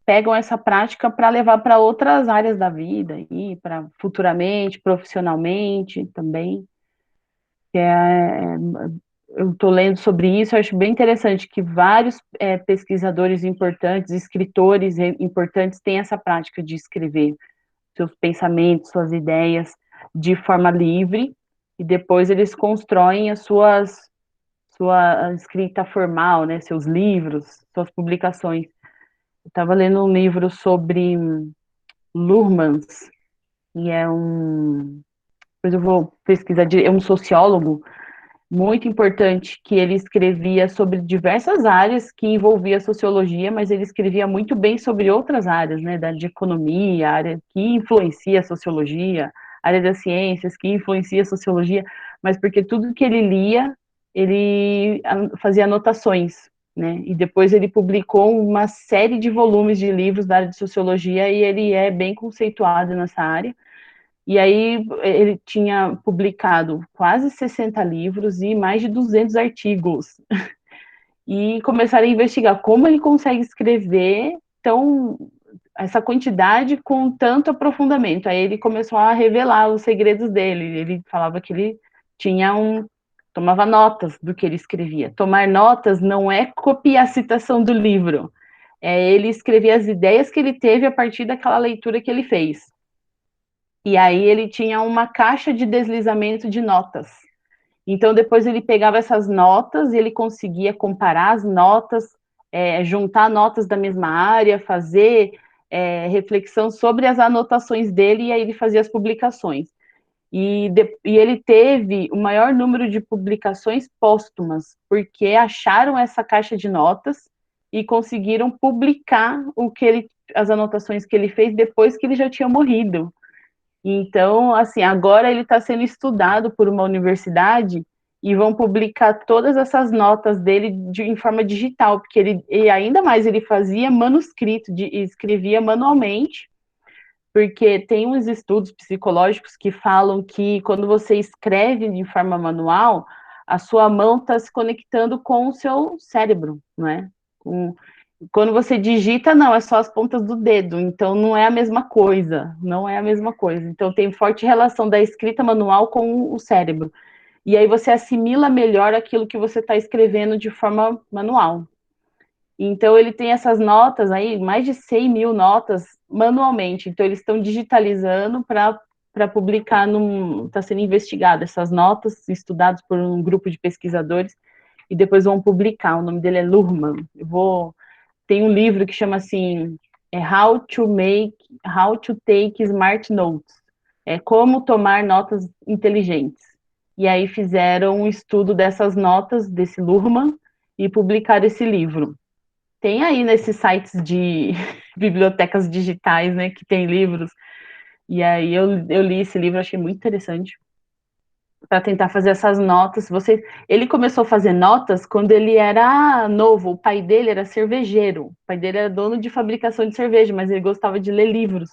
pegam essa prática para levar para outras áreas da vida e para futuramente, profissionalmente também. Eu estou lendo sobre isso, eu acho bem interessante que vários pesquisadores importantes, escritores importantes têm essa prática de escrever seus pensamentos, suas ideias de forma livre e depois eles constroem sua escrita formal, né, seus livros, suas publicações. Eu estava lendo um livro sobre Luhmann, e depois eu vou pesquisar, é um sociólogo muito importante, que ele escrevia sobre diversas áreas que envolvia a sociologia, mas ele escrevia muito bem sobre outras áreas, né, da de economia, área que influencia a sociologia, área das ciências que influencia a sociologia, mas porque tudo que ele lia, ele fazia anotações, né, e depois ele publicou uma série de volumes de livros da área de sociologia e ele é bem conceituado nessa área. E aí ele tinha publicado quase 60 livros e mais de 200 artigos. E começaram a investigar como ele consegue escrever essa quantidade com tanto aprofundamento. Aí ele começou a revelar os segredos dele. Ele falava que ele tomava notas do que ele escrevia. Tomar notas não é copiar a citação do livro. Ele escrevia as ideias que ele teve a partir daquela leitura que ele fez. E aí ele tinha uma caixa de deslizamento de notas. Então depois ele pegava essas notas e ele conseguia comparar as notas, juntar notas da mesma área, fazer reflexão sobre as anotações dele e aí ele fazia as publicações. E ele teve o maior número de publicações póstumas, porque acharam essa caixa de notas e conseguiram publicar as anotações que ele fez depois que ele já tinha morrido. Então, assim, agora ele está sendo estudado por uma universidade e vão publicar todas essas notas dele em forma digital, porque e ainda mais ele fazia manuscrito, escrevia manualmente, porque tem uns estudos psicológicos que falam que quando você escreve de forma manual, a sua mão está se conectando com o seu cérebro, não é? Quando você digita, não, é só as pontas do dedo, então não é a mesma coisa, não é a mesma coisa. Então tem forte relação da escrita manual com o cérebro. E aí você assimila melhor aquilo que você está escrevendo de forma manual. Então, ele tem essas notas aí, mais de 100 mil notas manualmente. Então, eles estão digitalizando para publicar, está sendo investigado essas notas, estudadas por um grupo de pesquisadores, e depois vão publicar. O nome dele é Luhrmann. Tem um livro que chama assim, How to Take Smart Notes. É como tomar notas inteligentes. E aí fizeram um estudo dessas notas, desse Luhrmann, e publicaram esse livro. Tem aí nesses sites de bibliotecas digitais, né, que tem livros. E aí eu li esse livro, achei muito interessante para tentar fazer essas notas. Ele começou a fazer notas quando ele era novo. O pai dele era cervejeiro. O pai dele era dono de fabricação de cerveja, mas ele gostava de ler livros.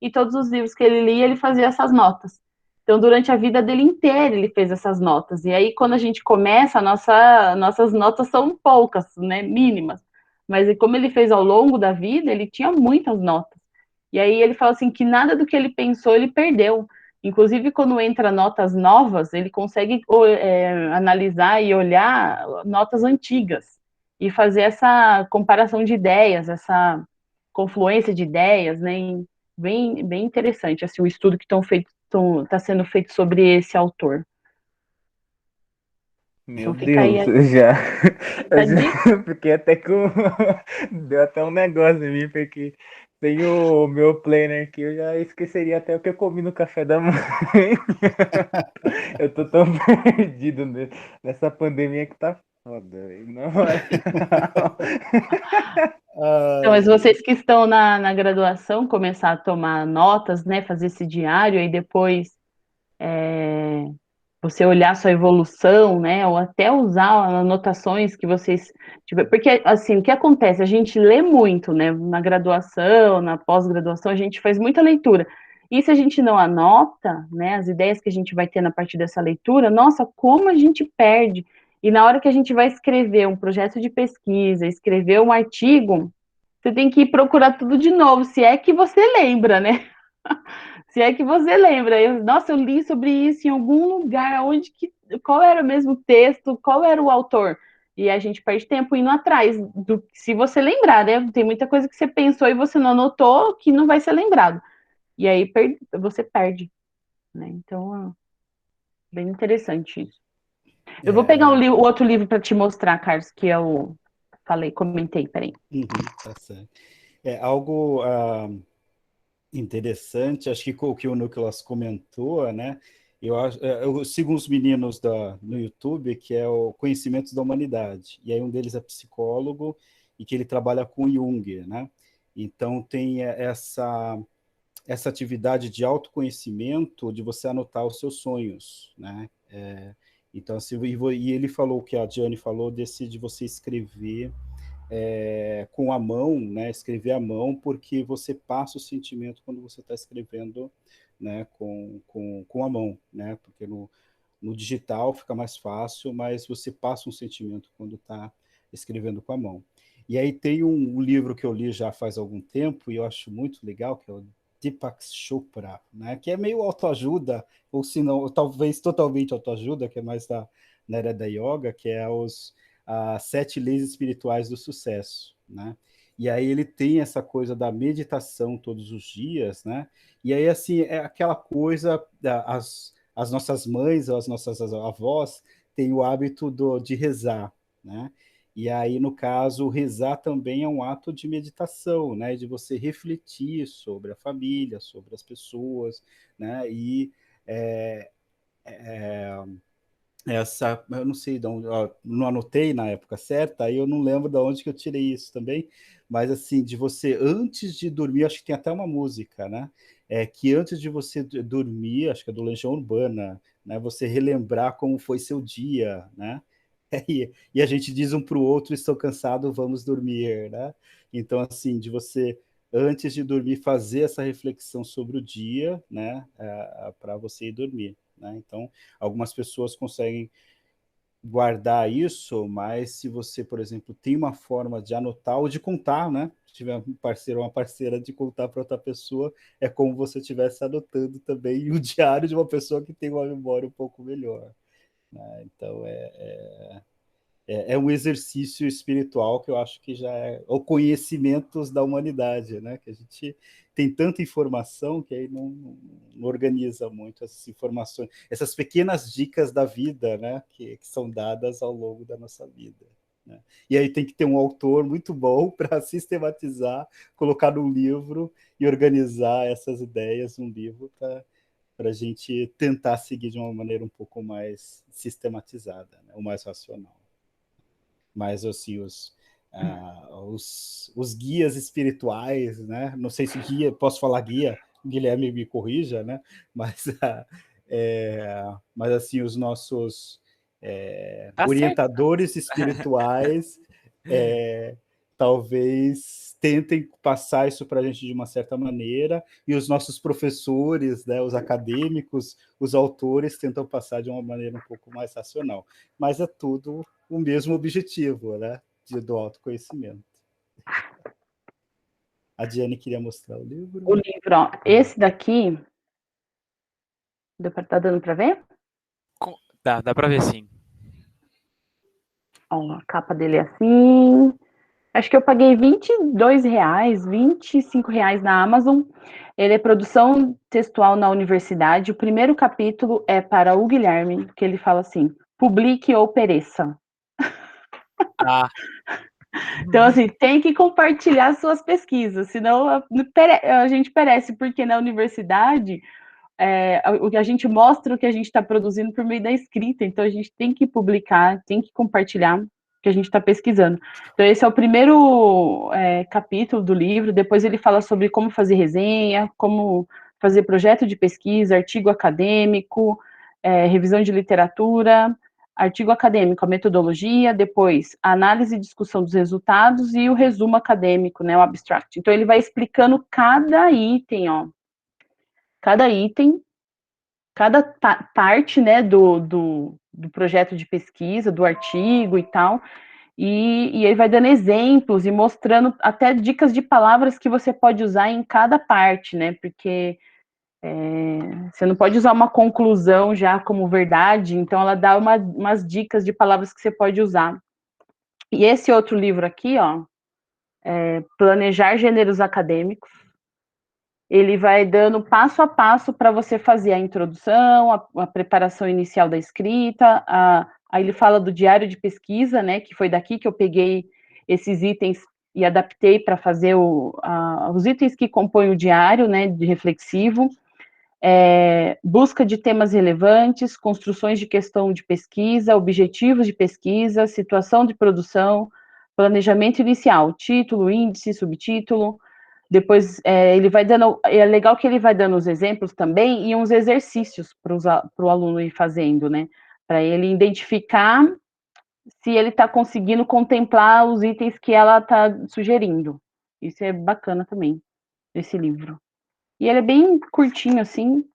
E todos os livros que ele lia, ele fazia essas notas. Então, durante a vida dele inteira, ele fez essas notas. E aí, quando a gente começa, nossas notas são poucas, né, mínimas. Mas como ele fez ao longo da vida, ele tinha muitas notas. E aí ele fala assim que nada do que ele pensou ele perdeu. Inclusive, quando entra notas novas, ele consegue analisar e olhar notas antigas e fazer essa comparação de ideias, essa confluência de ideias, né? Bem, bem interessante assim, o estudo que está sendo feito sobre esse autor. Meu Então fica aí Deus, já, a dica. fiquei até com. Deu até um negócio em mim, porque tem o meu planner aqui, eu já esqueceria até o que eu comi no café da manhã. Eu tô tão perdido nessa pandemia que tá foda, velho. Na moral. Então, Ai, mas vocês que estão na graduação, começar a tomar notas, né? Fazer esse diário, aí depois você olhar sua evolução, né? Ou até usar anotações que vocês tiver. Porque, assim, o que acontece? A gente lê muito, né? Na graduação, na pós-graduação, a gente faz muita leitura. E se a gente não anota, né? As ideias que a gente vai ter na partir dessa leitura, nossa, como a gente perde. E na hora que a gente vai escrever um projeto de pesquisa, escrever um artigo, você tem que ir procurar tudo de novo, se é que você lembra, né? Se é que você lembra, nossa, eu li sobre isso em algum lugar, qual era mesmo o texto, qual era o autor? E a gente perde tempo indo atrás se você lembrar, né? Tem muita coisa que você pensou e você não anotou que não vai ser lembrado. E aí você perde, né? Então, bem interessante isso. Eu vou pegar é, o outro livro para te mostrar, Carlos, que eu comentei, peraí. tá certo. É algo interessante, acho que o que o Nicolas comentou, né? Eu sigo uns meninos no YouTube que é o Conhecimentos da Humanidade, e aí um deles é psicólogo e que ele trabalha com Jung, né? Então tem essa atividade de autoconhecimento, de você anotar os seus sonhos, né? Então, assim, e ele falou o que a Diane falou de você escrever com a mão, né, escrever à mão, porque você passa o sentimento quando você está escrevendo, né, com a mão, né, porque no digital fica mais fácil, mas você passa um sentimento quando está escrevendo com a mão. E aí tem um livro que eu li já faz algum tempo, e eu acho muito legal, que é o Deepak Chopra, né, que é meio autoajuda, ou se não, talvez totalmente autoajuda, que é mais na área da yoga, que é as 7 leis espirituais do sucesso, né? E aí ele tem essa coisa da meditação todos os dias, né? E aí, assim, é aquela coisa, as nossas mães, as nossas avós têm o hábito de rezar, né? E aí, no caso, rezar também é um ato de meditação, né? De você refletir sobre a família, sobre as pessoas, né? E eu não sei de onde, não anotei na época certa, aí eu não lembro de onde que eu tirei isso também, mas assim, de você, antes de dormir, acho que tem até uma música, né? Que antes de você dormir, acho que é do Legião Urbana, né? Você relembrar como foi seu dia, né? E a gente diz um para o outro, estou cansado, vamos dormir, né? Então, assim, de você, antes de dormir, fazer essa reflexão sobre o dia, né? Para você ir dormir, né? Então, algumas pessoas conseguem guardar isso, mas se você, por exemplo, tem uma forma de anotar ou de contar, né? Se tiver um parceiro ou uma parceira de contar para outra pessoa, é como se você estivesse anotando também o diário de uma pessoa que tem uma memória um pouco melhor, né? Então, é um exercício espiritual que eu acho que já é o conhecimentos da humanidade, né? Que a gente tem tanta informação que aí não organiza muito essas informações, essas pequenas dicas da vida, né? Que são dadas ao longo da nossa vida. Né? E aí tem que ter um autor muito bom para sistematizar, colocar num livro e organizar essas ideias num livro para a gente tentar seguir de uma maneira um pouco mais sistematizada, né? Ou mais racional. Mas assim, os guias espirituais, né? Não sei se guia, posso falar guia, Guilherme me corrija, né? Mas, mas assim, os nossos Tá orientadores espirituais talvez tentem passar isso para a gente de uma certa maneira, e os nossos professores, né, os acadêmicos, os autores tentam passar de uma maneira um pouco mais racional. Mas é tudo o mesmo objetivo, né, do autoconhecimento. A Diane queria mostrar o livro. O livro, ó, esse daqui, tá dando para ver? Dá para ver sim. Ó, a capa dele é assim. Acho que eu paguei R$22, R$25 na Amazon. Ele é produção textual na universidade. O primeiro capítulo é para o Guilherme, que ele fala assim: publique ou pereça. Ah. Então, assim, tem que compartilhar suas pesquisas, senão a gente perece, porque na universidade a gente mostra o que a gente está produzindo por meio da escrita, então a gente tem que publicar, tem que compartilhar o que a gente está pesquisando. Então, esse é o primeiro capítulo do livro. Depois ele fala sobre como fazer resenha, como fazer projeto de pesquisa, artigo acadêmico, revisão de literatura, artigo acadêmico, a metodologia, depois a análise e discussão dos resultados e o resumo acadêmico, né, o abstract. Então, ele vai explicando cada item, ó, cada item, cada parte, né, do projeto de pesquisa, do artigo e tal, e aí vai dando exemplos e mostrando até dicas de palavras que você pode usar em cada parte, né, porque você não pode usar uma conclusão já como verdade, então ela dá umas dicas de palavras que você pode usar. E esse outro livro aqui, ó, Planejar Gêneros Acadêmicos, ele vai dando passo a passo para você fazer a introdução, a preparação inicial da escrita, aí ele fala do diário de pesquisa, né, que foi daqui que eu peguei esses itens e adaptei para fazer os itens que compõem o diário, né, de reflexivo, busca de temas relevantes, construções de questão de pesquisa, objetivos de pesquisa, situação de produção, planejamento inicial, título, índice, subtítulo. Depois ele vai dando, é legal que ele vai dando os exemplos também e uns exercícios para o aluno ir fazendo, né? Para ele identificar se ele está conseguindo contemplar os itens que ela está sugerindo. Isso é bacana também, esse livro. E ele é bem curtinho, assim,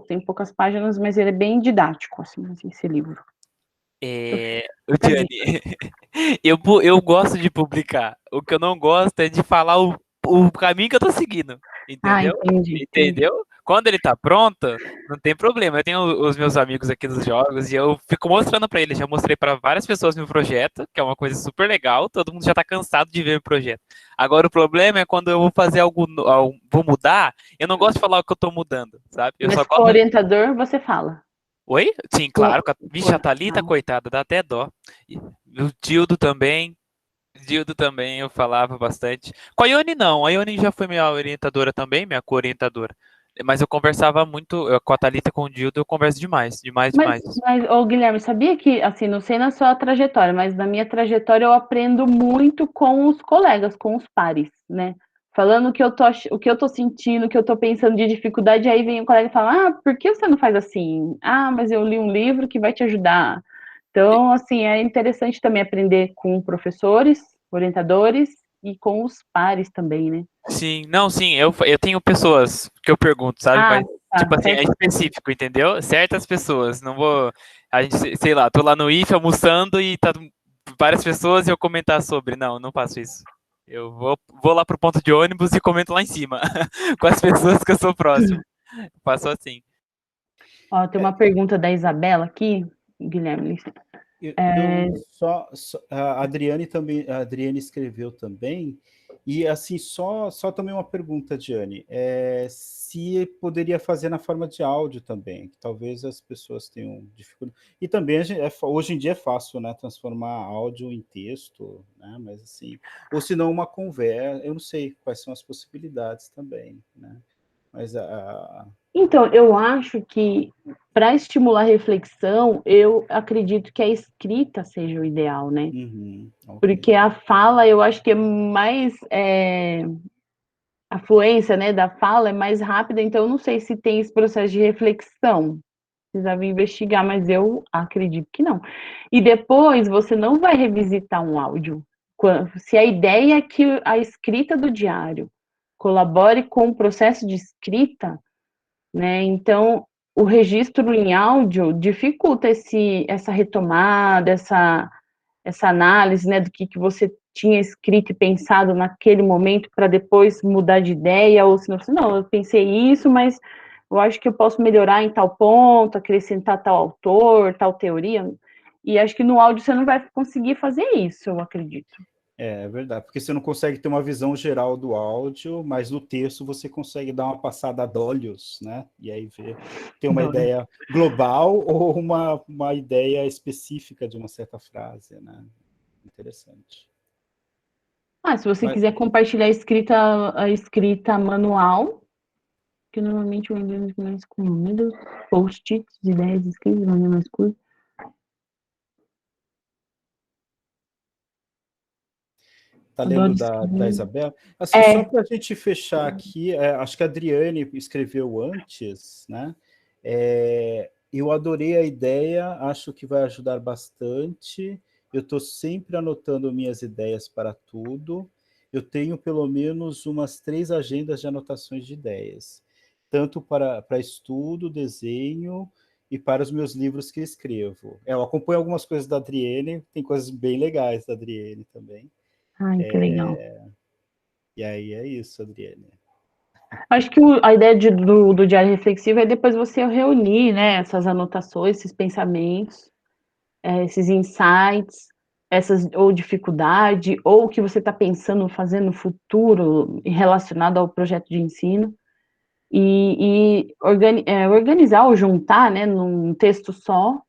tem poucas páginas, mas ele é bem didático, assim, esse livro. Diane, eu gosto de publicar. O que eu não gosto é de falar o caminho que eu tô seguindo. Entendeu? Entendi. Quando ele tá pronto, não tem problema. Eu tenho os meus amigos aqui dos jogos e eu fico mostrando pra eles. Já mostrei pra várias pessoas meu projeto, que é uma coisa super legal. Todo mundo já tá cansado de ver o projeto. Agora o problema é quando eu vou fazer vou mudar, eu não gosto de falar o que eu tô mudando, sabe? Mas com o orientador, você fala. Oi? Sim, claro. Vixe, a Thalita, coitada, dá até dó. O Dildo também eu falava bastante. Com a Ione não, a Ione já foi minha orientadora também, minha co-orientadora. Mas eu conversava muito, com a Thalita, com o Dildo, eu converso demais. Mas, Guilherme, sabia que, assim, não sei na sua trajetória, mas na minha trajetória eu aprendo muito com os colegas, com os pares, né? Falando o que eu tô sentindo, o que eu tô pensando de dificuldade, aí vem o colega e fala, por que você não faz assim? Mas eu li um livro que vai te ajudar. Então, assim, é interessante também aprender com professores, orientadores e com os pares também, né? Sim, eu tenho pessoas que eu pergunto, sabe? Mas, tipo assim, é específico, entendeu? Certas pessoas, não vou... A gente, sei lá, tô lá no IF almoçando e tá várias pessoas e eu comentar sobre. Não faço isso. Eu vou lá pro ponto de ônibus e comento lá em cima, com as pessoas que eu sou próximo. Faço assim. Ó, tem uma pergunta da Isabela aqui, Guilherme. A Adriane também, a Adriane escreveu também, e assim, só também uma pergunta, Diane, se poderia fazer na forma de áudio também, que talvez as pessoas tenham dificuldade. E também hoje em dia é fácil, né, transformar áudio em texto, né, mas assim, ou se não uma conversa, eu não sei quais são as possibilidades também, né, mas Então, eu acho que para estimular a reflexão, eu acredito que a escrita seja o ideal, né? Porque ok. a fala, eu acho que é mais a fluência, né, da fala é mais rápida, então eu não sei se tem esse processo de reflexão. Precisava investigar, mas eu acredito que não. E depois você não vai revisitar um áudio. Se a ideia é que a escrita do diário colabore com o processo de escrita, né? Então, o registro em áudio dificulta essa retomada, essa análise, né, do que você tinha escrito e pensado naquele momento para depois mudar de ideia, ou se não, eu pensei isso, mas eu acho que eu posso melhorar em tal ponto, acrescentar tal autor, tal teoria, e acho que no áudio você não vai conseguir fazer isso, eu acredito. É verdade, porque você não consegue ter uma visão geral do áudio, mas no texto você consegue dar uma passada de olhos, né? E aí ter uma ideia global ou uma ideia específica de uma certa frase, né? Interessante. Se você quiser compartilhar a escrita manual, que normalmente o inglês começa com números, post-its, ideias escritas de maneira mais curta. Tá lendo da Isabela? Assim, só para a gente fechar aqui, acho que a Adriane escreveu antes, né? Eu adorei a ideia, acho que vai ajudar bastante. Eu estou sempre anotando minhas ideias para tudo. Eu tenho pelo menos umas 3 agendas de anotações de ideias, tanto para estudo, desenho e para os meus livros que escrevo. Eu acompanho algumas coisas da Adriane, tem coisas bem legais da Adriane também. Ai, que legal. E aí é isso, Adriane. Acho que a ideia do diário reflexivo é depois você reunir, né, essas anotações, esses pensamentos, esses insights, ou dificuldade, ou o que você está pensando fazer no futuro relacionado ao projeto de ensino, e organizar ou juntar, né, num texto só,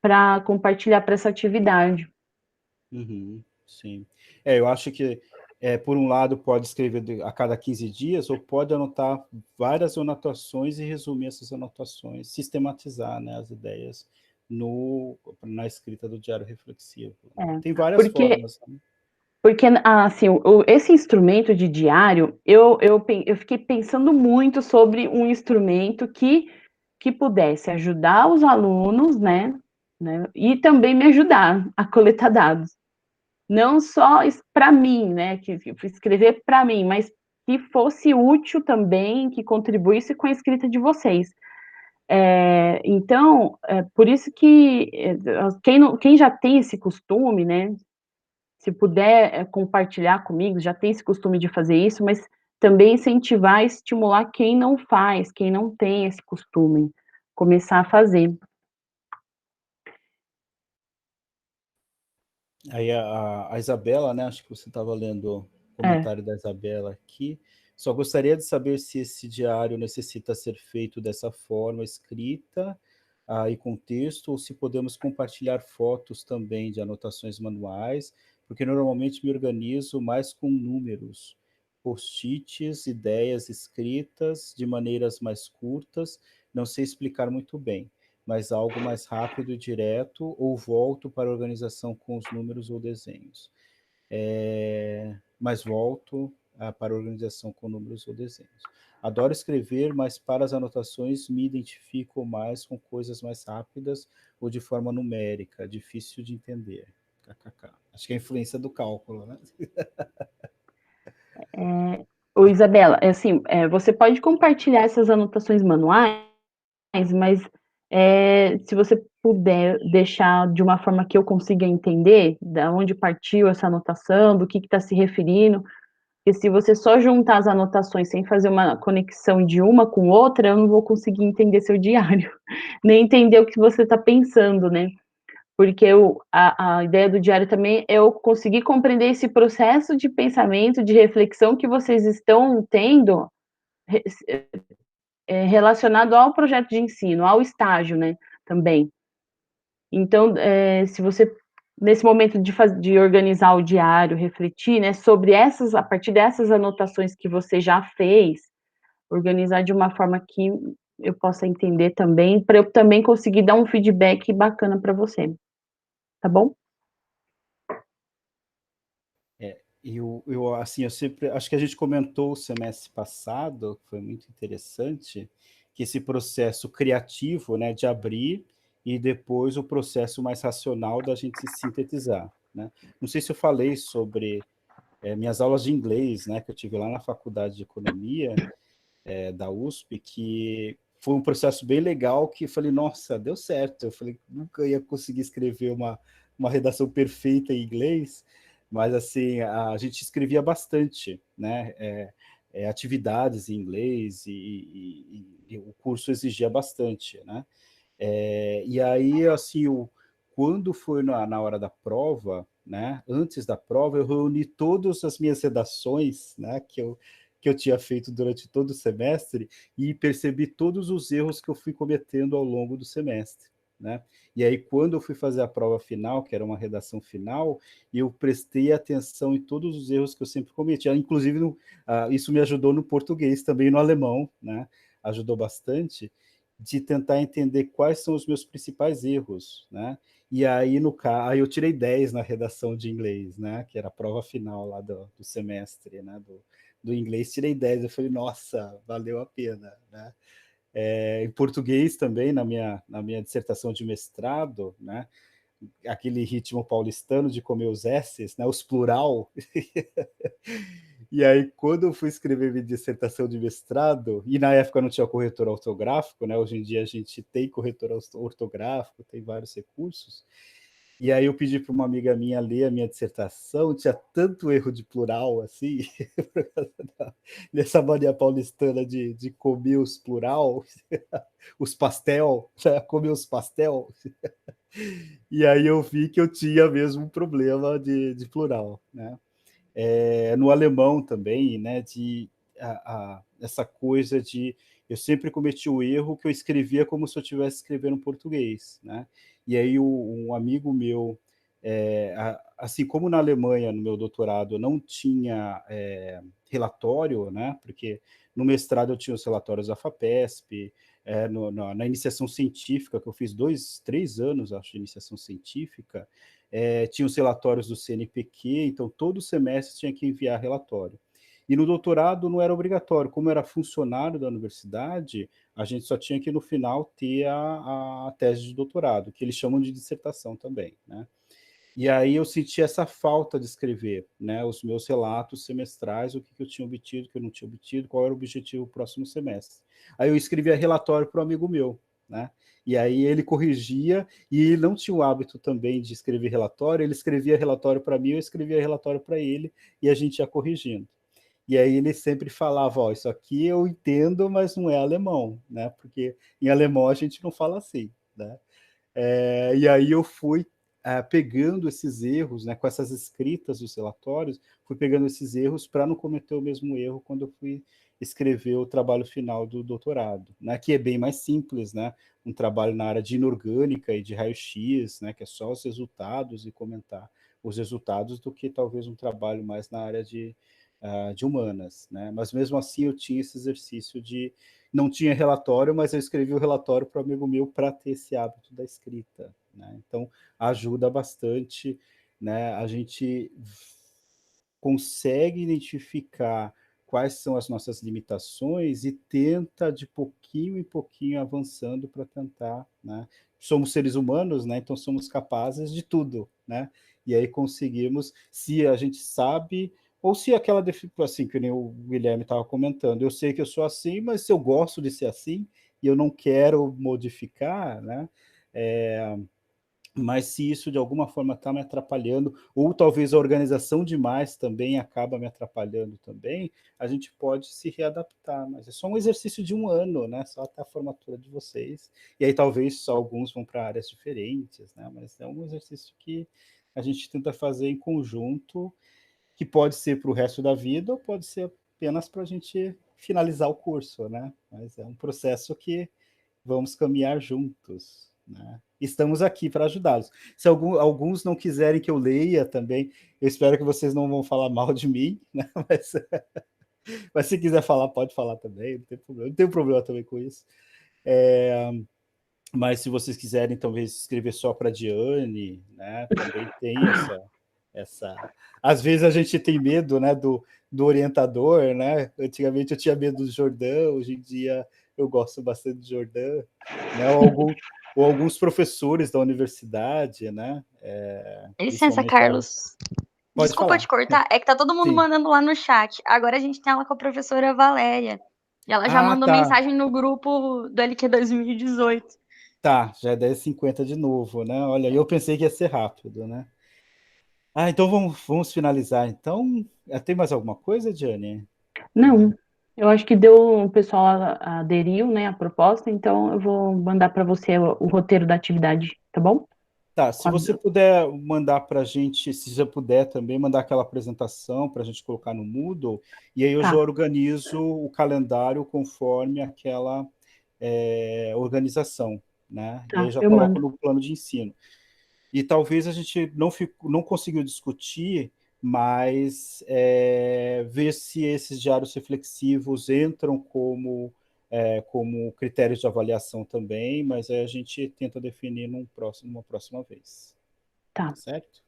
para compartilhar para essa atividade. Sim. Eu acho que, por um lado, pode escrever a cada 15 dias, ou pode anotar várias anotações e resumir essas anotações, sistematizar, né, as ideias na escrita do diário reflexivo. Tem várias formas. Né? Porque, assim, esse instrumento de diário, eu fiquei pensando muito sobre um instrumento que pudesse ajudar os alunos, né, e também me ajudar a coletar dados. Não só para mim, né, que escrever para mim, mas que fosse útil também, que contribuísse com a escrita de vocês. Então, por isso que quem já tem esse costume, né, se puder compartilhar comigo, já tem esse costume de fazer isso, mas também incentivar e estimular quem não faz, quem não tem esse costume, começar a fazer. Aí a Isabela, né, acho que você estava lendo o comentário da Isabela aqui, só gostaria de saber se esse diário necessita ser feito dessa forma escrita e com texto, ou se podemos compartilhar fotos também de anotações manuais, porque normalmente me organizo mais com números, post-its, ideias escritas de maneiras mais curtas, não sei explicar muito bem, mas algo mais rápido e direto, ou volto para a organização com os números ou desenhos. Mas volto para a organização com números ou desenhos. Adoro escrever, mas para as anotações me identifico mais com coisas mais rápidas ou de forma numérica, difícil de entender. KKK. Acho que é a influência do cálculo, né? Isabela, assim, você pode compartilhar essas anotações manuais, mas se você puder deixar de uma forma que eu consiga entender de onde partiu essa anotação, do que está se referindo, porque se você só juntar as anotações sem fazer uma conexão de uma com outra, eu não vou conseguir entender seu diário, nem entender o que você está pensando, né? porque a ideia do diário também é eu conseguir compreender esse processo de pensamento, de reflexão que vocês estão tendo relacionado ao projeto de ensino, ao estágio, né, também. Então, se você, nesse momento de organizar o diário, refletir, né, sobre a partir dessas anotações que você já fez, organizar de uma forma que eu possa entender também, para eu também conseguir dar um feedback bacana para você, tá bom? Assim, eu sempre acho que a gente comentou o semestre passado, foi muito interessante, que esse processo criativo, né, de abrir e depois o processo mais racional da gente se sintetizar, né? Não sei se eu falei sobre minhas aulas de inglês, né, que eu tive lá na Faculdade de Economia, da USP, que foi um processo bem legal, que eu falei, nossa, deu certo. Eu falei, nunca ia conseguir escrever uma redação perfeita em inglês, mas assim, a gente escrevia bastante, né? Atividades em inglês e o curso exigia bastante, né? E aí, assim, quando foi na hora da prova, né? Antes da prova, eu reuni todas as minhas redações, né? Que eu tinha feito durante todo o semestre e percebi todos os erros que eu fui cometendo ao longo do semestre, né? E aí, quando eu fui fazer a prova final, que era uma redação final, eu prestei atenção em todos os erros que eu sempre cometia. Inclusive, isso me ajudou no português, também no alemão, né? Ajudou bastante de tentar entender quais são os meus principais erros, né? E aí, aí eu tirei 10 na redação de inglês, né? Que era a prova final lá do semestre, né? Do inglês, tirei 10. Eu falei, nossa, valeu a pena, né? Em português também, na minha dissertação de mestrado, né? Aquele ritmo paulistano de comer os S's, né? Os plural. E aí, quando eu fui escrever minha dissertação de mestrado, e na época não tinha corretor ortográfico, né? Hoje em dia a gente tem corretor ortográfico, tem vários recursos. E aí eu pedi para uma amiga minha ler a minha dissertação, tinha tanto erro de plural, assim, por causa dessa mania paulistana de comer os plural, os pastel, né? Comer os pastel. E aí eu vi que eu tinha mesmo um problema de plural, né? No alemão também, né, essa coisa de eu sempre cometi o erro que eu escrevia como se eu estivesse escrevendo português, né? E aí um amigo meu, assim como na Alemanha, no meu doutorado, eu não tinha relatório, né? Porque no mestrado eu tinha os relatórios da FAPESP, na iniciação científica, que eu fiz 3 anos, acho, de iniciação científica, tinha os relatórios do CNPq, então todo semestre tinha que enviar relatório. E no doutorado não era obrigatório, como era funcionário da universidade, a gente só tinha que no final ter a tese de doutorado, que eles chamam de dissertação também, né? E aí eu senti essa falta de escrever, né, os meus relatos semestrais, o que eu tinha obtido, o que eu não tinha obtido, qual era o objetivo do próximo semestre. Aí eu escrevia relatório para um amigo meu, né? E aí ele corrigia, e ele não tinha o hábito também de escrever relatório, ele escrevia relatório para mim, eu escrevia relatório para ele, e a gente ia corrigindo. E aí ele sempre falava, ó, isso aqui eu entendo, mas não é alemão, né? Porque em alemão a gente não fala assim, né? E aí eu fui pegando esses erros, né, com essas escritas dos relatórios, fui pegando esses erros para não cometer o mesmo erro quando eu fui escrever o trabalho final do doutorado, né, que é bem mais simples, né, um trabalho na área de inorgânica e de raio-x, né, que é só os resultados e comentar os resultados, do que talvez um trabalho mais na área de humanas, né, mas mesmo assim eu tinha esse exercício não tinha relatório, mas eu escrevi o relatório para o amigo meu para ter esse hábito da escrita, né? Então, ajuda bastante, né? A gente consegue identificar quais são as nossas limitações e tenta de pouquinho em pouquinho avançando para tentar, né? Somos seres humanos, né? Então somos capazes de tudo, né? E aí conseguimos, se a gente sabe, ou se aquela assim, que nem o Guilherme estava comentando, eu sei que eu sou assim, mas se eu gosto de ser assim e eu não quero modificar, né? mas se isso de alguma forma está me atrapalhando, ou talvez a organização demais também acaba me atrapalhando também, a gente pode se readaptar, mas é só um exercício de 1 ano, né? Só até a formatura de vocês, e aí talvez só alguns vão para áreas diferentes, né? Mas é um exercício que a gente tenta fazer em conjunto, que pode ser para o resto da vida, ou pode ser apenas para a gente finalizar o curso, né? Mas é um processo que vamos caminhar juntos, né? Estamos aqui para ajudá-los. Se alguns não quiserem que eu leia também, eu espero que vocês não vão falar mal de mim, né? Mas se quiser falar, pode falar também, não tem problema. Não tenho problema também com isso. Mas se vocês quiserem talvez escrever só para a Diane, né? Também tem essa... Às vezes a gente tem medo, né, do orientador, né? Antigamente eu tinha medo do Jordão, hoje em dia eu gosto bastante do Jordão, né? Ou alguns professores da universidade, né? Licença, Principalmente Carlos. Pode Desculpa falar. te cortar, é que tá todo mundo Sim. mandando lá no chat. Agora a gente tem ela com a professora Valéria. E ela já mandou Tá. mensagem no grupo do LQ 2018. Tá, já é 10h50 de novo, né? Olha, eu pensei que ia ser rápido, né? Então vamos finalizar. Então, tem mais alguma coisa, Diane? Não, eu acho que deu, o pessoal aderiu, né, à proposta, então eu vou mandar para você o roteiro da atividade, tá bom? Tá, se você puder mandar para a gente, se já puder também, mandar aquela apresentação para a gente colocar no Moodle, e aí eu já Tá. organizo o calendário conforme aquela organização, né? E aí Tá, eu já eu coloco mando. no plano de ensino. E talvez a gente não conseguiu discutir, mas ver se esses diários reflexivos entram como critérios de avaliação também, mas aí a gente tenta definir numa próxima vez. Tá. Certo?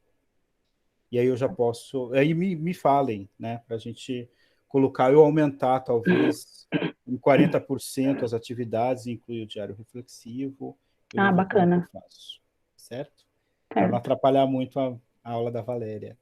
E aí eu já posso... Aí me falem, né? Para a gente colocar, eu aumentar talvez em 40% as atividades, incluir o diário reflexivo, eu vou ver como é que eu Bacana. faço. Certo? Para não Certo. atrapalhar muito a aula da Valéria.